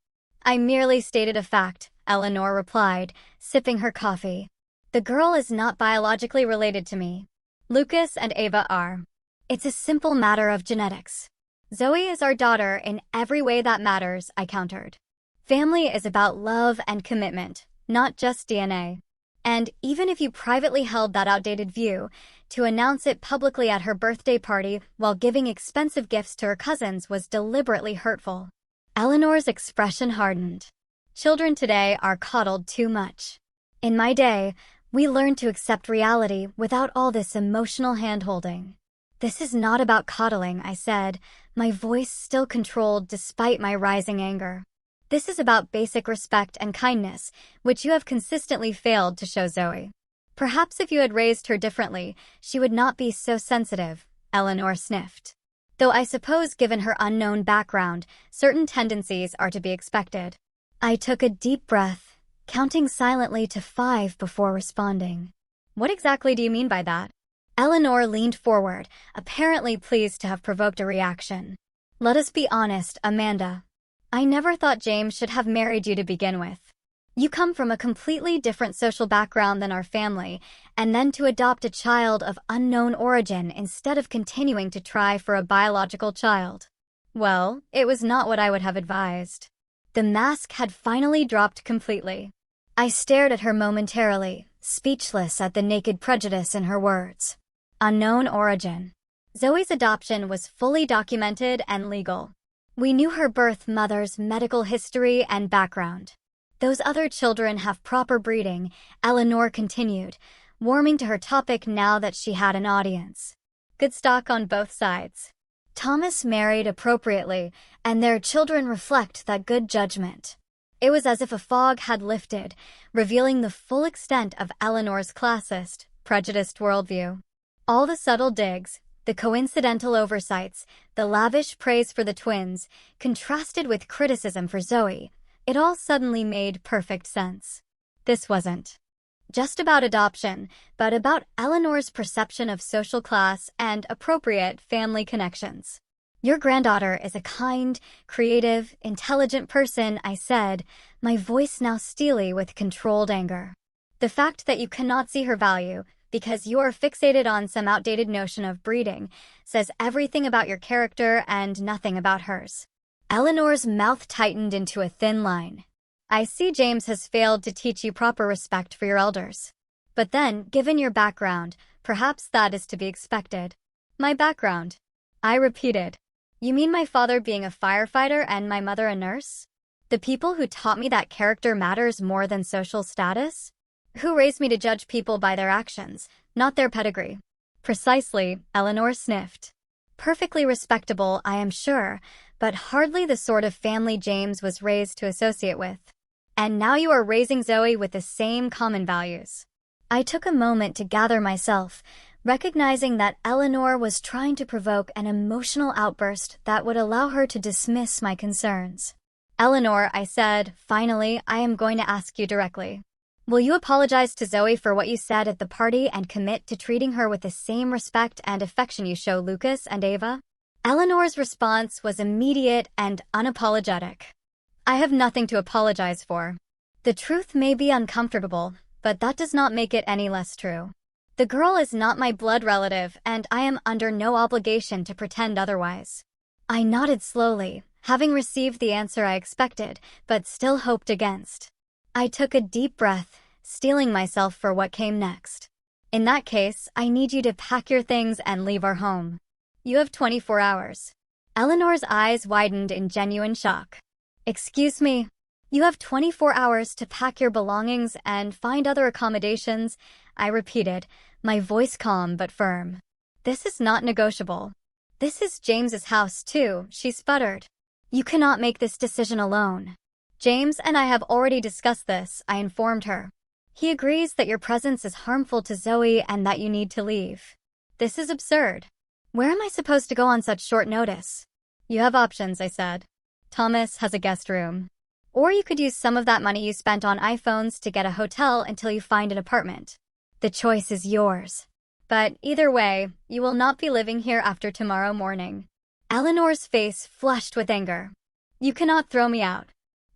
"I merely stated a fact," Eleanor replied, sipping her coffee. "The girl is not biologically related to me. Lucas and Ava are. It's a simple matter of genetics. Zoe is our daughter in every way that matters," I countered. "Family is about love and commitment, not just DNA. And even if you privately held that outdated view, to announce it publicly at her birthday party while giving expensive gifts to her cousins was deliberately hurtful." Eleanor's expression hardened. "Children today are coddled too much. In my day, we learned to accept reality without all this emotional hand-holding." "This is not about coddling," I said, my voice still controlled despite my rising anger. "This is about basic respect and kindness, which you have consistently failed to show Zoe. Perhaps if you had raised her differently, she would not be so sensitive," Eleanor sniffed. "Though I suppose given her unknown background, certain tendencies are to be expected." I took a deep breath, counting silently to 5 before responding. "What exactly do you mean by that?" Eleanor leaned forward, apparently pleased to have provoked a reaction. "Let us be honest, Amanda. I never thought James should have married you to begin with. You come from a completely different social background than our family, and then to adopt a child of unknown origin instead of continuing to try for a biological child. Well, it was not what I would have advised." The mask had finally dropped completely. I stared at her momentarily, speechless at the naked prejudice in her words. Unknown origin. Zoe's adoption was fully documented and legal. We knew her birth mother's medical history and background. "Those other children have proper breeding," Eleanor continued, warming to her topic now that she had an audience. "Good stock on both sides. Thomas married appropriately, and their children reflect that good judgment." It was as if a fog had lifted, revealing the full extent of Eleanor's classist, prejudiced worldview. All the subtle digs, the coincidental oversights, the lavish praise for the twins, contrasted with criticism for Zoe. It all suddenly made perfect sense. This wasn't just about adoption, but about Eleanor's perception of social class and appropriate family connections. "Your granddaughter is a kind, creative, intelligent person," I said, my voice now steely with controlled anger. "The fact that you cannot see her value, because you are fixated on some outdated notion of breeding, says everything about your character and nothing about hers." Eleanor's mouth tightened into a thin line. I see James has failed to teach you proper respect for your elders. But then, given your background, perhaps that is to be expected. My background? I repeated. You mean my father being a firefighter and my mother a nurse? The people who taught me that character matters more than social status? Who raised me to judge people by their actions, not their pedigree? Precisely, Eleanor sniffed. Perfectly respectable, I am sure, but hardly the sort of family James was raised to associate with. And now you are raising Zoe with the same common values. I took a moment to gather myself, recognizing that Eleanor was trying to provoke an emotional outburst that would allow her to dismiss my concerns. Eleanor, I said, finally, I am going to ask you directly. Will you apologize to Zoe for what you said at the party and commit to treating her with the same respect and affection you show Lucas and Ava? Eleanor's response was immediate and unapologetic. I have nothing to apologize for. The truth may be uncomfortable, but that does not make it any less true. The girl is not my blood relative, and I am under no obligation to pretend otherwise. I nodded slowly, having received the answer I expected, but still hoped against. I took a deep breath, steeling myself for what came next. In that case, I need you to pack your things and leave our home. You have 24 hours. Eleanor's eyes widened in genuine shock. Excuse me? You have 24 hours to pack your belongings and find other accommodations, I repeated, my voice calm but firm. This is not negotiable. This is James's house too, she sputtered. You cannot make this decision alone. James and I have already discussed this, I informed her. He agrees that your presence is harmful to Zoe and that you need to leave. This is absurd. Where am I supposed to go on such short notice? You have options, I said. Thomas has a guest room. Or you could use some of that money you spent on iPhones to get a hotel until you find an apartment. The choice is yours. But either way, you will not be living here after tomorrow morning. Eleanor's face flushed with anger. You cannot throw me out.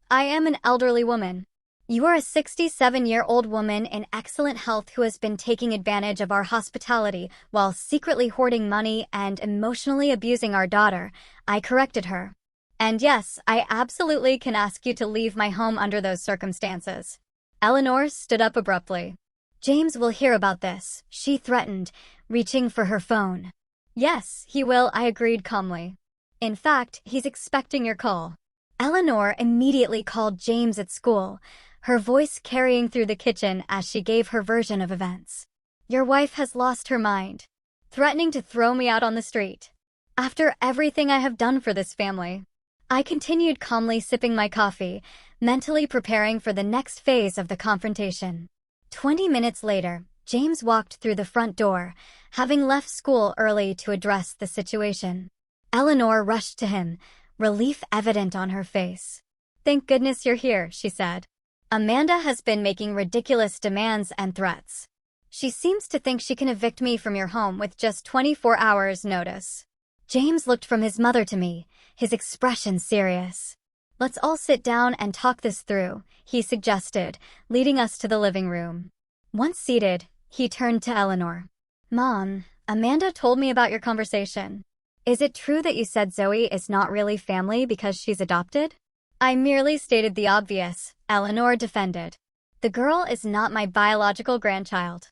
I am an elderly woman. You are a 67-year-old woman in excellent health who has been taking advantage of our hospitality while secretly hoarding money and emotionally abusing our daughter, I corrected her. And yes, I absolutely can ask you to leave my home under those circumstances. Eleanor stood up abruptly. James will hear about this, she threatened, reaching for her phone. Yes, he will, I agreed calmly. In fact, he's expecting your call. Eleanor immediately called James at school, her voice carrying through the kitchen as she gave her version of events. Your wife has lost her mind, threatening to throw me out on the street. After everything I have done for this family. I continued calmly sipping my coffee, mentally preparing for the next phase of the confrontation. 20 minutes later, James walked through the front door, having left school early to address the situation. Eleanor rushed to him, relief evident on her face. Thank goodness you're here, she said. Amanda has been making ridiculous demands and threats. She seems to think she can evict me from your home with just 24 hours' notice. James looked from his mother to me, his expression serious. Let's all sit down and talk this through, he suggested, leading us to the living room. Once seated, he turned to Eleanor. Mom, Amanda told me about your conversation. Is it true that you said Zoe is not really family because she's adopted? I merely stated the obvious, Eleanor defended. The girl is not my biological grandchild.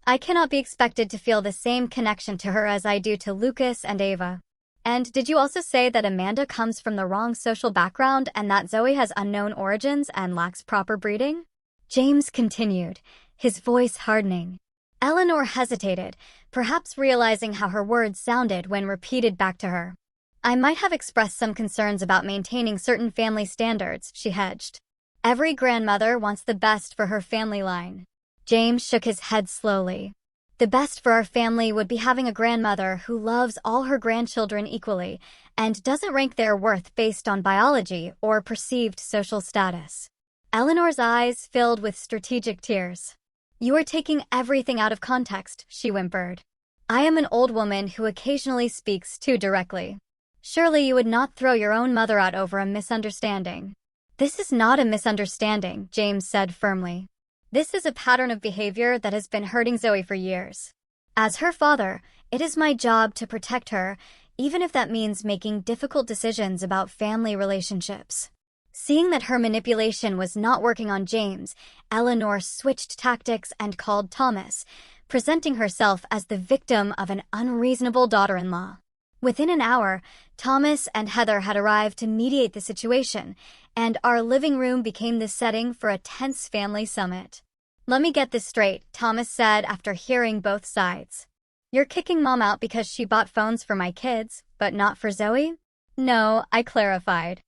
I cannot be expected to feel the same connection to her as I do to Lucas and Ava. And did you also say that Amanda comes from the wrong social background and that Zoe has unknown origins and lacks proper breeding? James continued, his voice hardening. Eleanor hesitated, perhaps realizing how her words sounded when repeated back to her. I might have expressed some concerns about maintaining certain family standards, she hedged. Every grandmother wants the best for her family line. James shook his head slowly. The best for our family would be having a grandmother who loves all her grandchildren equally and doesn't rank their worth based on biology or perceived social status. Eleanor's eyes filled with strategic tears. You are taking everything out of context, she whimpered. I am an old woman who occasionally speaks too directly. Surely you would not throw your own mother out over a misunderstanding. This is not a misunderstanding, James said firmly. This is a pattern of behavior that has been hurting Zoe for years. As her father, it is my job to protect her, even if that means making difficult decisions about family relationships. Seeing that her manipulation was not working on James, Eleanor switched tactics and called Thomas, presenting herself as the victim of an unreasonable daughter-in-law. Within an hour, Thomas and Heather had arrived to mediate the situation, and our living room became the setting for a tense family summit. "Let me get this straight," Thomas said after hearing both sides. "You're kicking Mom out because she bought phones for my kids, but not for Zoe?" "No," I clarified.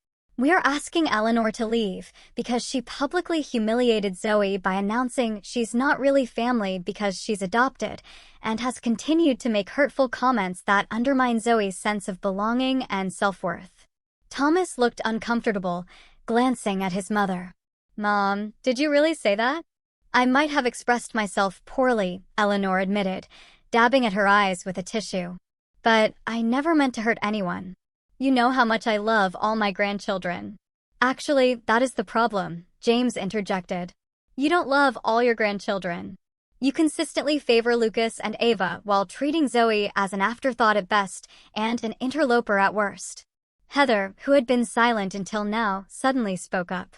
"We're asking Eleanor to leave because she publicly humiliated Zoe by announcing she's not really family because she's adopted, and has continued to make hurtful comments that undermine Zoe's sense of belonging and self-worth." Thomas looked uncomfortable, glancing at his mother. "Mom, did you really say that?" "I might have expressed myself poorly," Eleanor admitted, dabbing at her eyes with a tissue. "But I never meant to hurt anyone. You know how much I love all my grandchildren." "Actually, that is the problem," James interjected. "You don't love all your grandchildren. You consistently favor Lucas and Ava while treating Zoe as an afterthought at best and an interloper at worst." Heather, who had been silent until now, suddenly spoke up.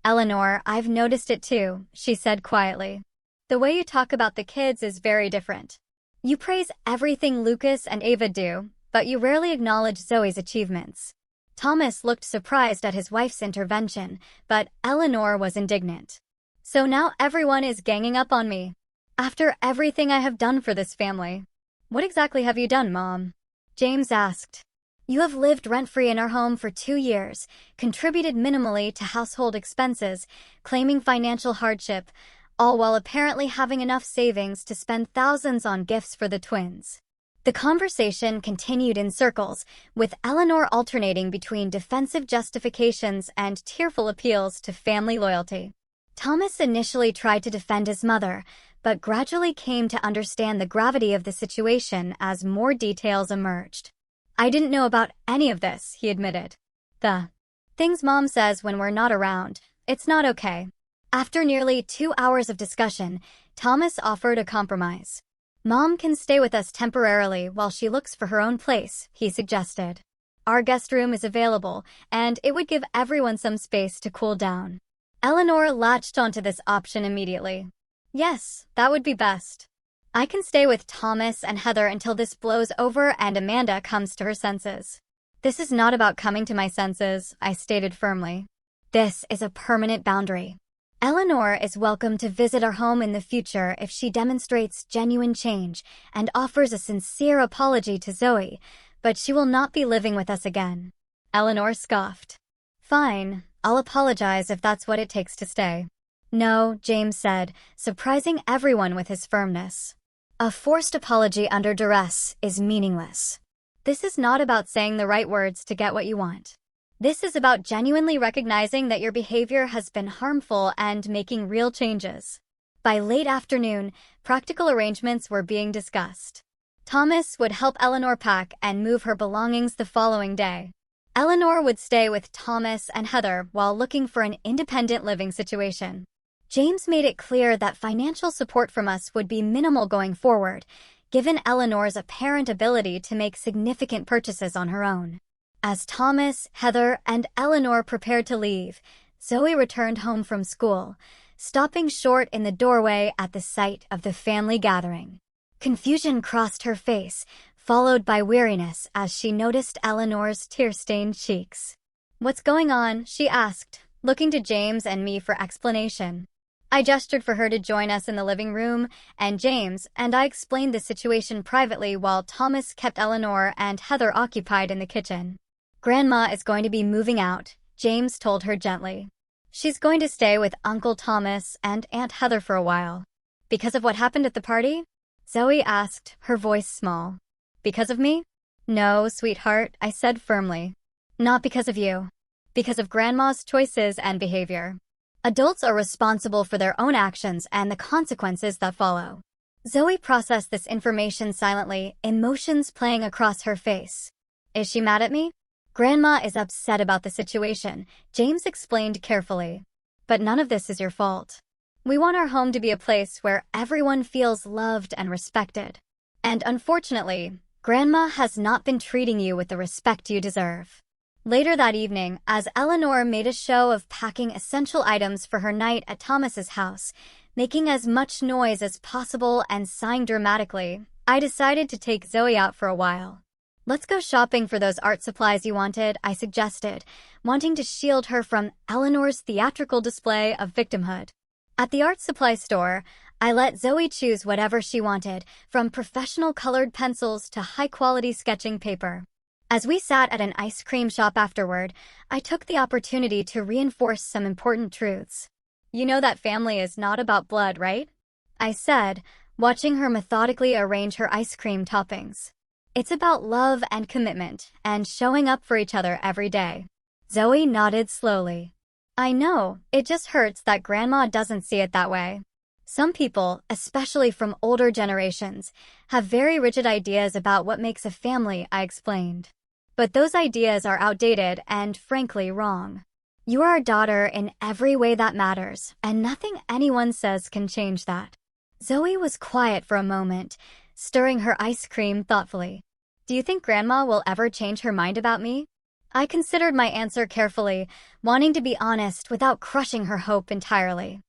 "Eleanor, I've noticed it too," she said quietly. "The way you talk about the kids is very different. You praise everything Lucas and Ava do, but you rarely acknowledge Zoe's achievements." Thomas looked surprised at his wife's intervention, but Eleanor was indignant. "So now everyone is ganging up on me. After everything I have done for this family." "What exactly have you done, Mom?" James asked. "You have lived rent-free in our home for 2 years, contributed minimally to household expenses, claiming financial hardship, all while apparently having enough savings to spend thousands on gifts for the twins." The conversation continued in circles, with Eleanor alternating between defensive justifications and tearful appeals to family loyalty. Thomas initially tried to defend his mother, but gradually came to understand the gravity of the situation as more details emerged. "I didn't know about any of this," he admitted. "The things Mom says when we're not around, it's not okay." After nearly 2 hours of discussion, Thomas offered a compromise. "Mom can stay with us temporarily while she looks for her own place," he suggested. "Our guest room is available, and it would give everyone some space to cool down." Eleanor latched onto this option immediately. "Yes, that would be best. I can stay with Thomas and Heather until this blows over and Amanda comes to her senses." "This is not about coming to my senses," I stated firmly. "This is a permanent boundary. Eleanor is welcome to visit our home in the future if she demonstrates genuine change and offers a sincere apology to Zoe, but she will not be living with us again." Eleanor scoffed. "Fine, I'll apologize if that's what it takes to stay." "No," James said, surprising everyone with his firmness. "A forced apology under duress is meaningless. This is not about saying the right words to get what you want. This is about genuinely recognizing that your behavior has been harmful and making real changes." By late afternoon, practical arrangements were being discussed. Thomas would help Eleanor pack and move her belongings the following day. Eleanor would stay with Thomas and Heather while looking for an independent living situation. James made it clear that financial support from us would be minimal going forward, given Eleanor's apparent ability to make significant purchases on her own. As Thomas, Heather, and Eleanor prepared to leave, Zoe returned home from school, stopping short in the doorway at the sight of the family gathering. Confusion crossed her face, followed by weariness as she noticed Eleanor's tear-stained cheeks. "What's going on?" she asked, looking to James and me for explanation. I gestured for her to join us in the living room, and James and I explained the situation privately while Thomas kept Eleanor and Heather occupied in the kitchen. "Grandma is going to be moving out," James told her gently. "She's going to stay with Uncle Thomas and Aunt Heather for a while." "Because of what happened at the party?" Zoe asked, her voice small. "Because of me?" "No, sweetheart," I said firmly. "Not because of you. Because of Grandma's choices and behavior. Adults are responsible for their own actions and the consequences that follow." Zoe processed this information silently, emotions playing across her face. "Is she mad at me?" "Grandma is upset about the situation," James explained carefully. "But none of this is your fault. We want our home to be a place where everyone feels loved and respected. And unfortunately, Grandma has not been treating you with the respect you deserve." Later that evening, as Eleanor made a show of packing essential items for her night at Thomas's house, making as much noise as possible and sighing dramatically, I decided to take Zoe out for a while. "Let's go shopping for those art supplies you wanted," I suggested, wanting to shield her from Eleanor's theatrical display of victimhood. At the art supply store, I let Zoe choose whatever she wanted, from professional colored pencils to high-quality sketching paper. As we sat at an ice cream shop afterward, I took the opportunity to reinforce some important truths. "You know that family is not about blood, right?" I said, watching her methodically arrange her ice cream toppings. "It's about love and commitment, and showing up for each other every day." Zoe nodded slowly. "I know, it just hurts that Grandma doesn't see it that way. Some people, especially from older generations, have very rigid ideas about what makes a family," I explained. "But those ideas are outdated and, frankly, wrong. You are our daughter in every way that matters, and nothing anyone says can change that." Zoe was quiet for a moment, stirring her ice cream thoughtfully. "Do you think Grandma will ever change her mind about me?" I considered my answer carefully, wanting to be honest without crushing her hope entirely.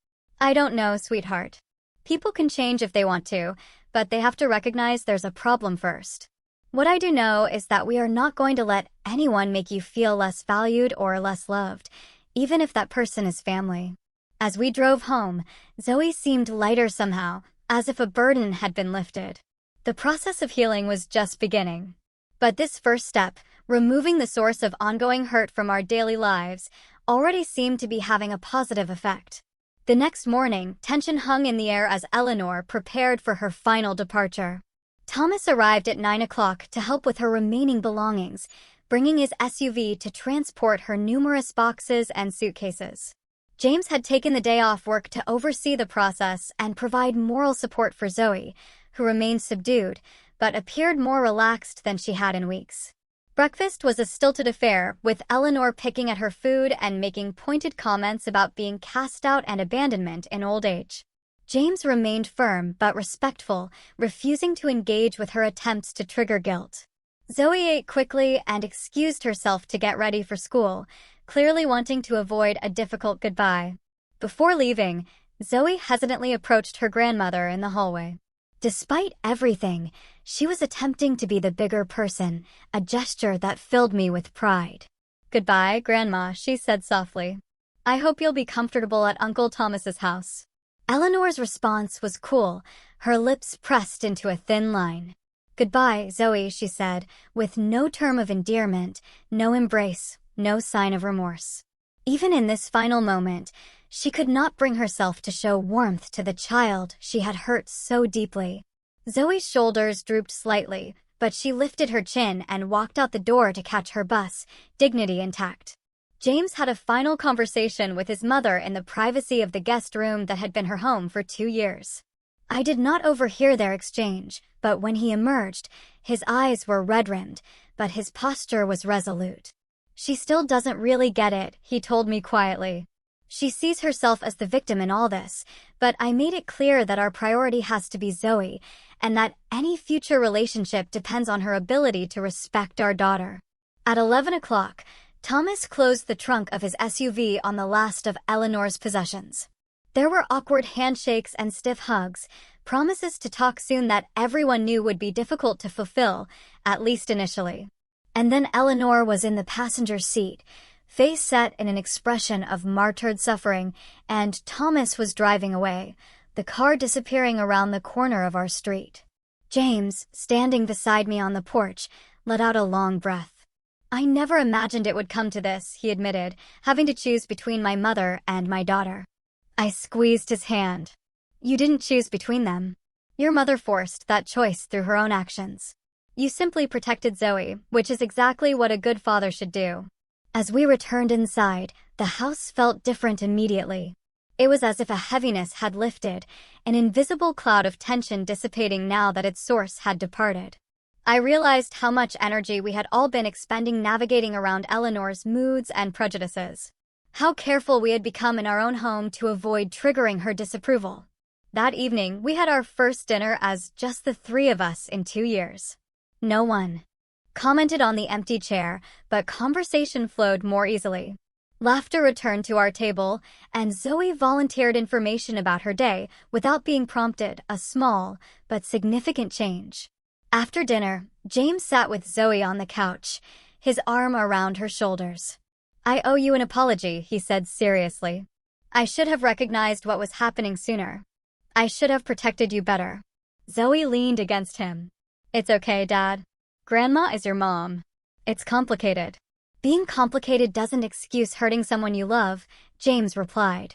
"I don't know, sweetheart. People can change if they want to, but they have to recognize there's a problem first. What I do know is that we are not going to let anyone make you feel less valued or less loved, even if that person is family." As we drove home, Zoe seemed lighter somehow, as if a burden had been lifted. The process of healing was just beginning. But this first step, removing the source of ongoing hurt from our daily lives, already seemed to be having a positive effect. The next morning, tension hung in the air as Eleanor prepared for her final departure. Thomas arrived at 9 o'clock to help with her remaining belongings, bringing his SUV to transport her numerous boxes and suitcases. James had taken the day off work to oversee the process and provide moral support for Zoe, who remained subdued, but appeared more relaxed than she had in weeks. Breakfast was a stilted affair, with Eleanor picking at her food and making pointed comments about being cast out and abandonment in old age. James remained firm but respectful, refusing to engage with her attempts to trigger guilt. Zoe ate quickly and excused herself to get ready for school, clearly wanting to avoid a difficult goodbye. Before leaving, Zoe hesitantly approached her grandmother in the hallway. Despite everything, she was attempting to be the bigger person, a gesture that filled me with pride. "Goodbye, Grandma," she said softly. "I hope you'll be comfortable at Uncle Thomas's house." Eleanor's response was cool, her lips pressed into a thin line. "Goodbye, Zoe," she said, with no term of endearment, no embrace, no sign of remorse. Even in this final moment, she could not bring herself to show warmth to the child she had hurt so deeply. Zoe's shoulders drooped slightly, but she lifted her chin and walked out the door to catch her bus, dignity intact. James had a final conversation with his mother in the privacy of the guest room that had been her home for 2 years. I did not overhear their exchange, but when he emerged, his eyes were red-rimmed, but his posture was resolute. "She still doesn't really get it," he told me quietly. "She sees herself as the victim in all this, but I made it clear that our priority has to be Zoe, and that any future relationship depends on her ability to respect our daughter." At 11 o'clock, Thomas closed the trunk of his SUV on the last of Eleanor's possessions. There were awkward handshakes and stiff hugs, promises to talk soon that everyone knew would be difficult to fulfill, at least initially. And then Eleanor was in the passenger seat, face set in an expression of martyred suffering, and Thomas was driving away, the car disappearing around the corner of our street. James, standing beside me on the porch, let out a long breath. "I never imagined it would come to this," he admitted, having to choose between my mother and my daughter. I squeezed his hand. "You didn't choose between them. Your mother forced that choice through her own actions. You simply protected Zoe, which is exactly what a good father should do." As we returned inside, the house felt different immediately. It was as if a heaviness had lifted, an invisible cloud of tension dissipating now that its source had departed. I realized how much energy we had all been expending navigating around Eleanor's moods and prejudices. How careful we had become in our own home to avoid triggering her disapproval. That evening, we had our first dinner as just the 3 of us in 2 years. No one commented on the empty chair, but conversation flowed more easily. Laughter returned to our table, and Zoe volunteered information about her day without being prompted, a small but significant change. After dinner, James sat with Zoe on the couch, his arm around her shoulders. "I owe you an apology," he said seriously. "I should have recognized what was happening sooner. I should have protected you better." Zoe leaned against him. "It's okay, Dad. Grandma is your mom. It's complicated." "Being complicated doesn't excuse hurting someone you love," James replied.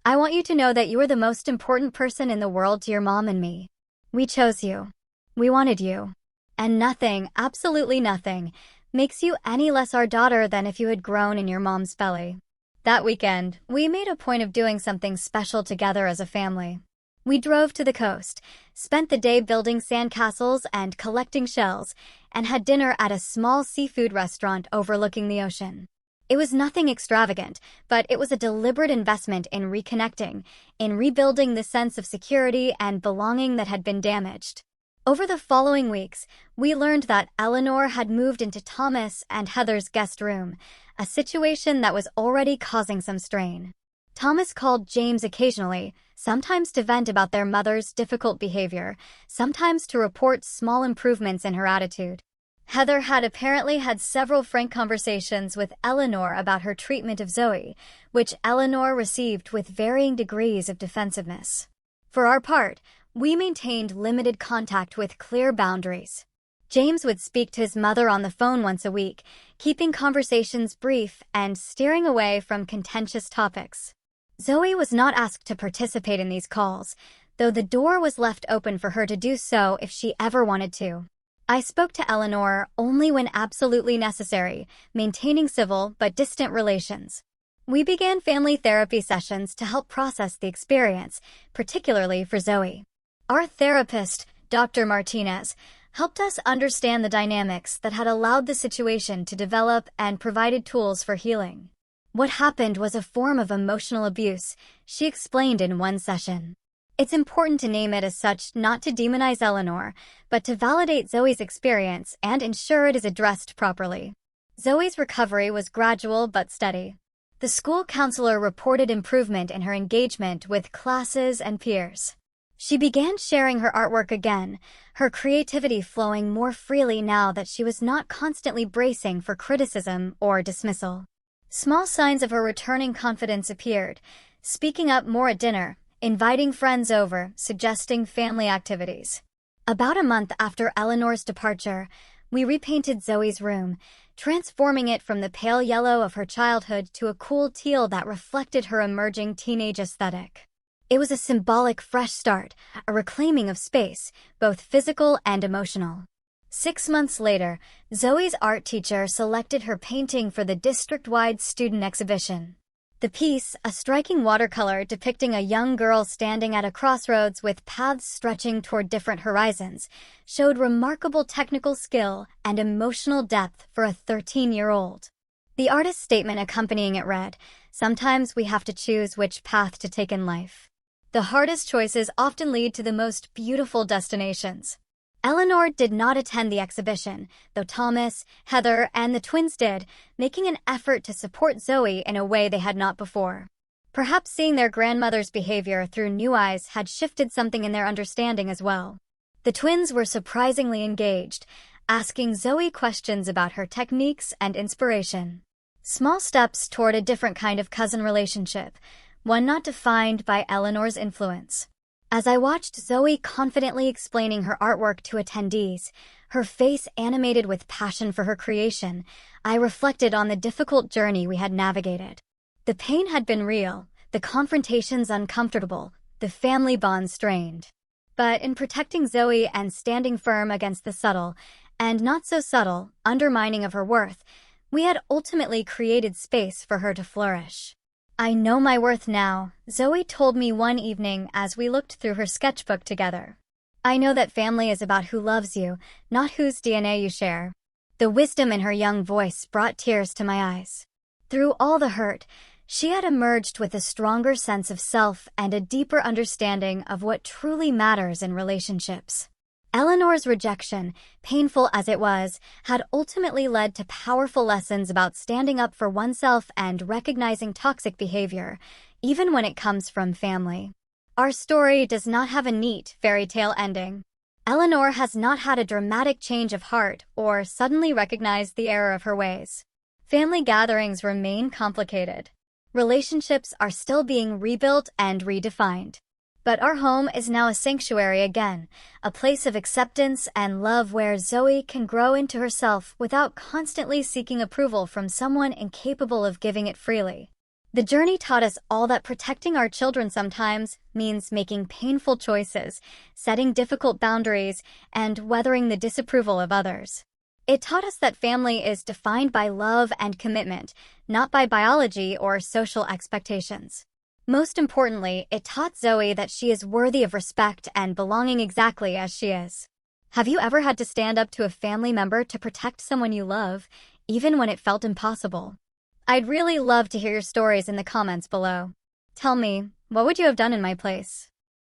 "I want you to know that you are the most important person in the world to your mom and me. We chose you. We wanted you. And nothing, absolutely nothing, makes you any less our daughter than if you had grown in your mom's belly." That weekend, we made a point of doing something special together as a family. We drove to the coast, spent the day building sandcastles and collecting shells, and had dinner at a small seafood restaurant overlooking the ocean. It was nothing extravagant, but it was a deliberate investment in reconnecting, in rebuilding the sense of security and belonging that had been damaged. Over the following weeks, we learned that Eleanor had moved into Thomas and Heather's guest room, a situation that was already causing some strain. Thomas called James occasionally, sometimes to vent about their mother's difficult behavior, sometimes to report small improvements in her attitude. Heather had apparently had several frank conversations with Eleanor about her treatment of Zoe, which Eleanor received with varying degrees of defensiveness. For our part, we maintained limited contact with clear boundaries. James would speak to his mother on the phone once a week, keeping conversations brief and steering away from contentious topics. Zoe was not asked to participate in these calls, though the door was left open for her to do so if she ever wanted to. I spoke to Eleanor only when absolutely necessary, maintaining civil but distant relations. We began family therapy sessions to help process the experience, particularly for Zoe. Our therapist, Dr. Martinez, helped us understand the dynamics that had allowed the situation to develop and provided tools for healing. "What happened was a form of emotional abuse," she explained in one session. It's important to name it as such, not to demonize Eleanor, but to validate Zoe's experience and ensure it is addressed properly. Zoe's recovery was gradual but steady. The school counselor reported improvement in her engagement with classes and peers. She began sharing her artwork again, her creativity flowing more freely now that she was not constantly bracing for criticism or dismissal. Small signs of her returning confidence appeared, speaking up more at dinner, inviting friends over, suggesting family activities. About a month after Eleanor's departure, we repainted Zoe's room, transforming it from the pale yellow of her childhood to a cool teal that reflected her emerging teenage aesthetic. It was a symbolic fresh start, a reclaiming of space, both physical and emotional. 6 months later, Zoe's art teacher selected her painting for the district-wide student exhibition. The piece, a striking watercolor depicting a young girl standing at a crossroads with paths stretching toward different horizons, showed remarkable technical skill and emotional depth for a 13-year-old. The artist's statement accompanying it read, "Sometimes we have to choose which path to take in life. The hardest choices often lead to the most beautiful destinations." Eleanor did not attend the exhibition, though Thomas, Heather, and the twins did, making an effort to support Zoe in a way they had not before. Perhaps seeing their grandmother's behavior through new eyes had shifted something in their understanding as well. The twins were surprisingly engaged, asking Zoe questions about her techniques and inspiration. Small steps toward a different kind of cousin relationship, one not defined by Eleanor's influence. As I watched Zoe confidently explaining her artwork to attendees, her face animated with passion for her creation, I reflected on the difficult journey we had navigated. The pain had been real, the confrontations uncomfortable, the family bonds strained. But in protecting Zoe and standing firm against the subtle, and not so subtle, undermining of her worth, we had ultimately created space for her to flourish. "I know my worth now," Zoe told me one evening as we looked through her sketchbook together. "I know that family is about who loves you, not whose DNA you share." The wisdom in her young voice brought tears to my eyes. Through all the hurt, she had emerged with a stronger sense of self and a deeper understanding of what truly matters in relationships. Eleanor's rejection, painful as it was, had ultimately led to powerful lessons about standing up for oneself and recognizing toxic behavior, even when it comes from family. Our story does not have a neat fairy tale ending. Eleanor has not had a dramatic change of heart or suddenly recognized the error of her ways. Family gatherings remain complicated. Relationships are still being rebuilt and redefined. But our home is now a sanctuary again, a place of acceptance and love where Zoe can grow into herself without constantly seeking approval from someone incapable of giving it freely. The journey taught us all that protecting our children sometimes means making painful choices, setting difficult boundaries, and weathering the disapproval of others. It taught us that family is defined by love and commitment, not by biology or social expectations. Most importantly, it taught Zoe that she is worthy of respect and belonging exactly as she is. Have you ever had to stand up to a family member to protect someone you love, even when it felt impossible? I'd really love to hear your stories in the comments below. Tell me, what would you have done in my place?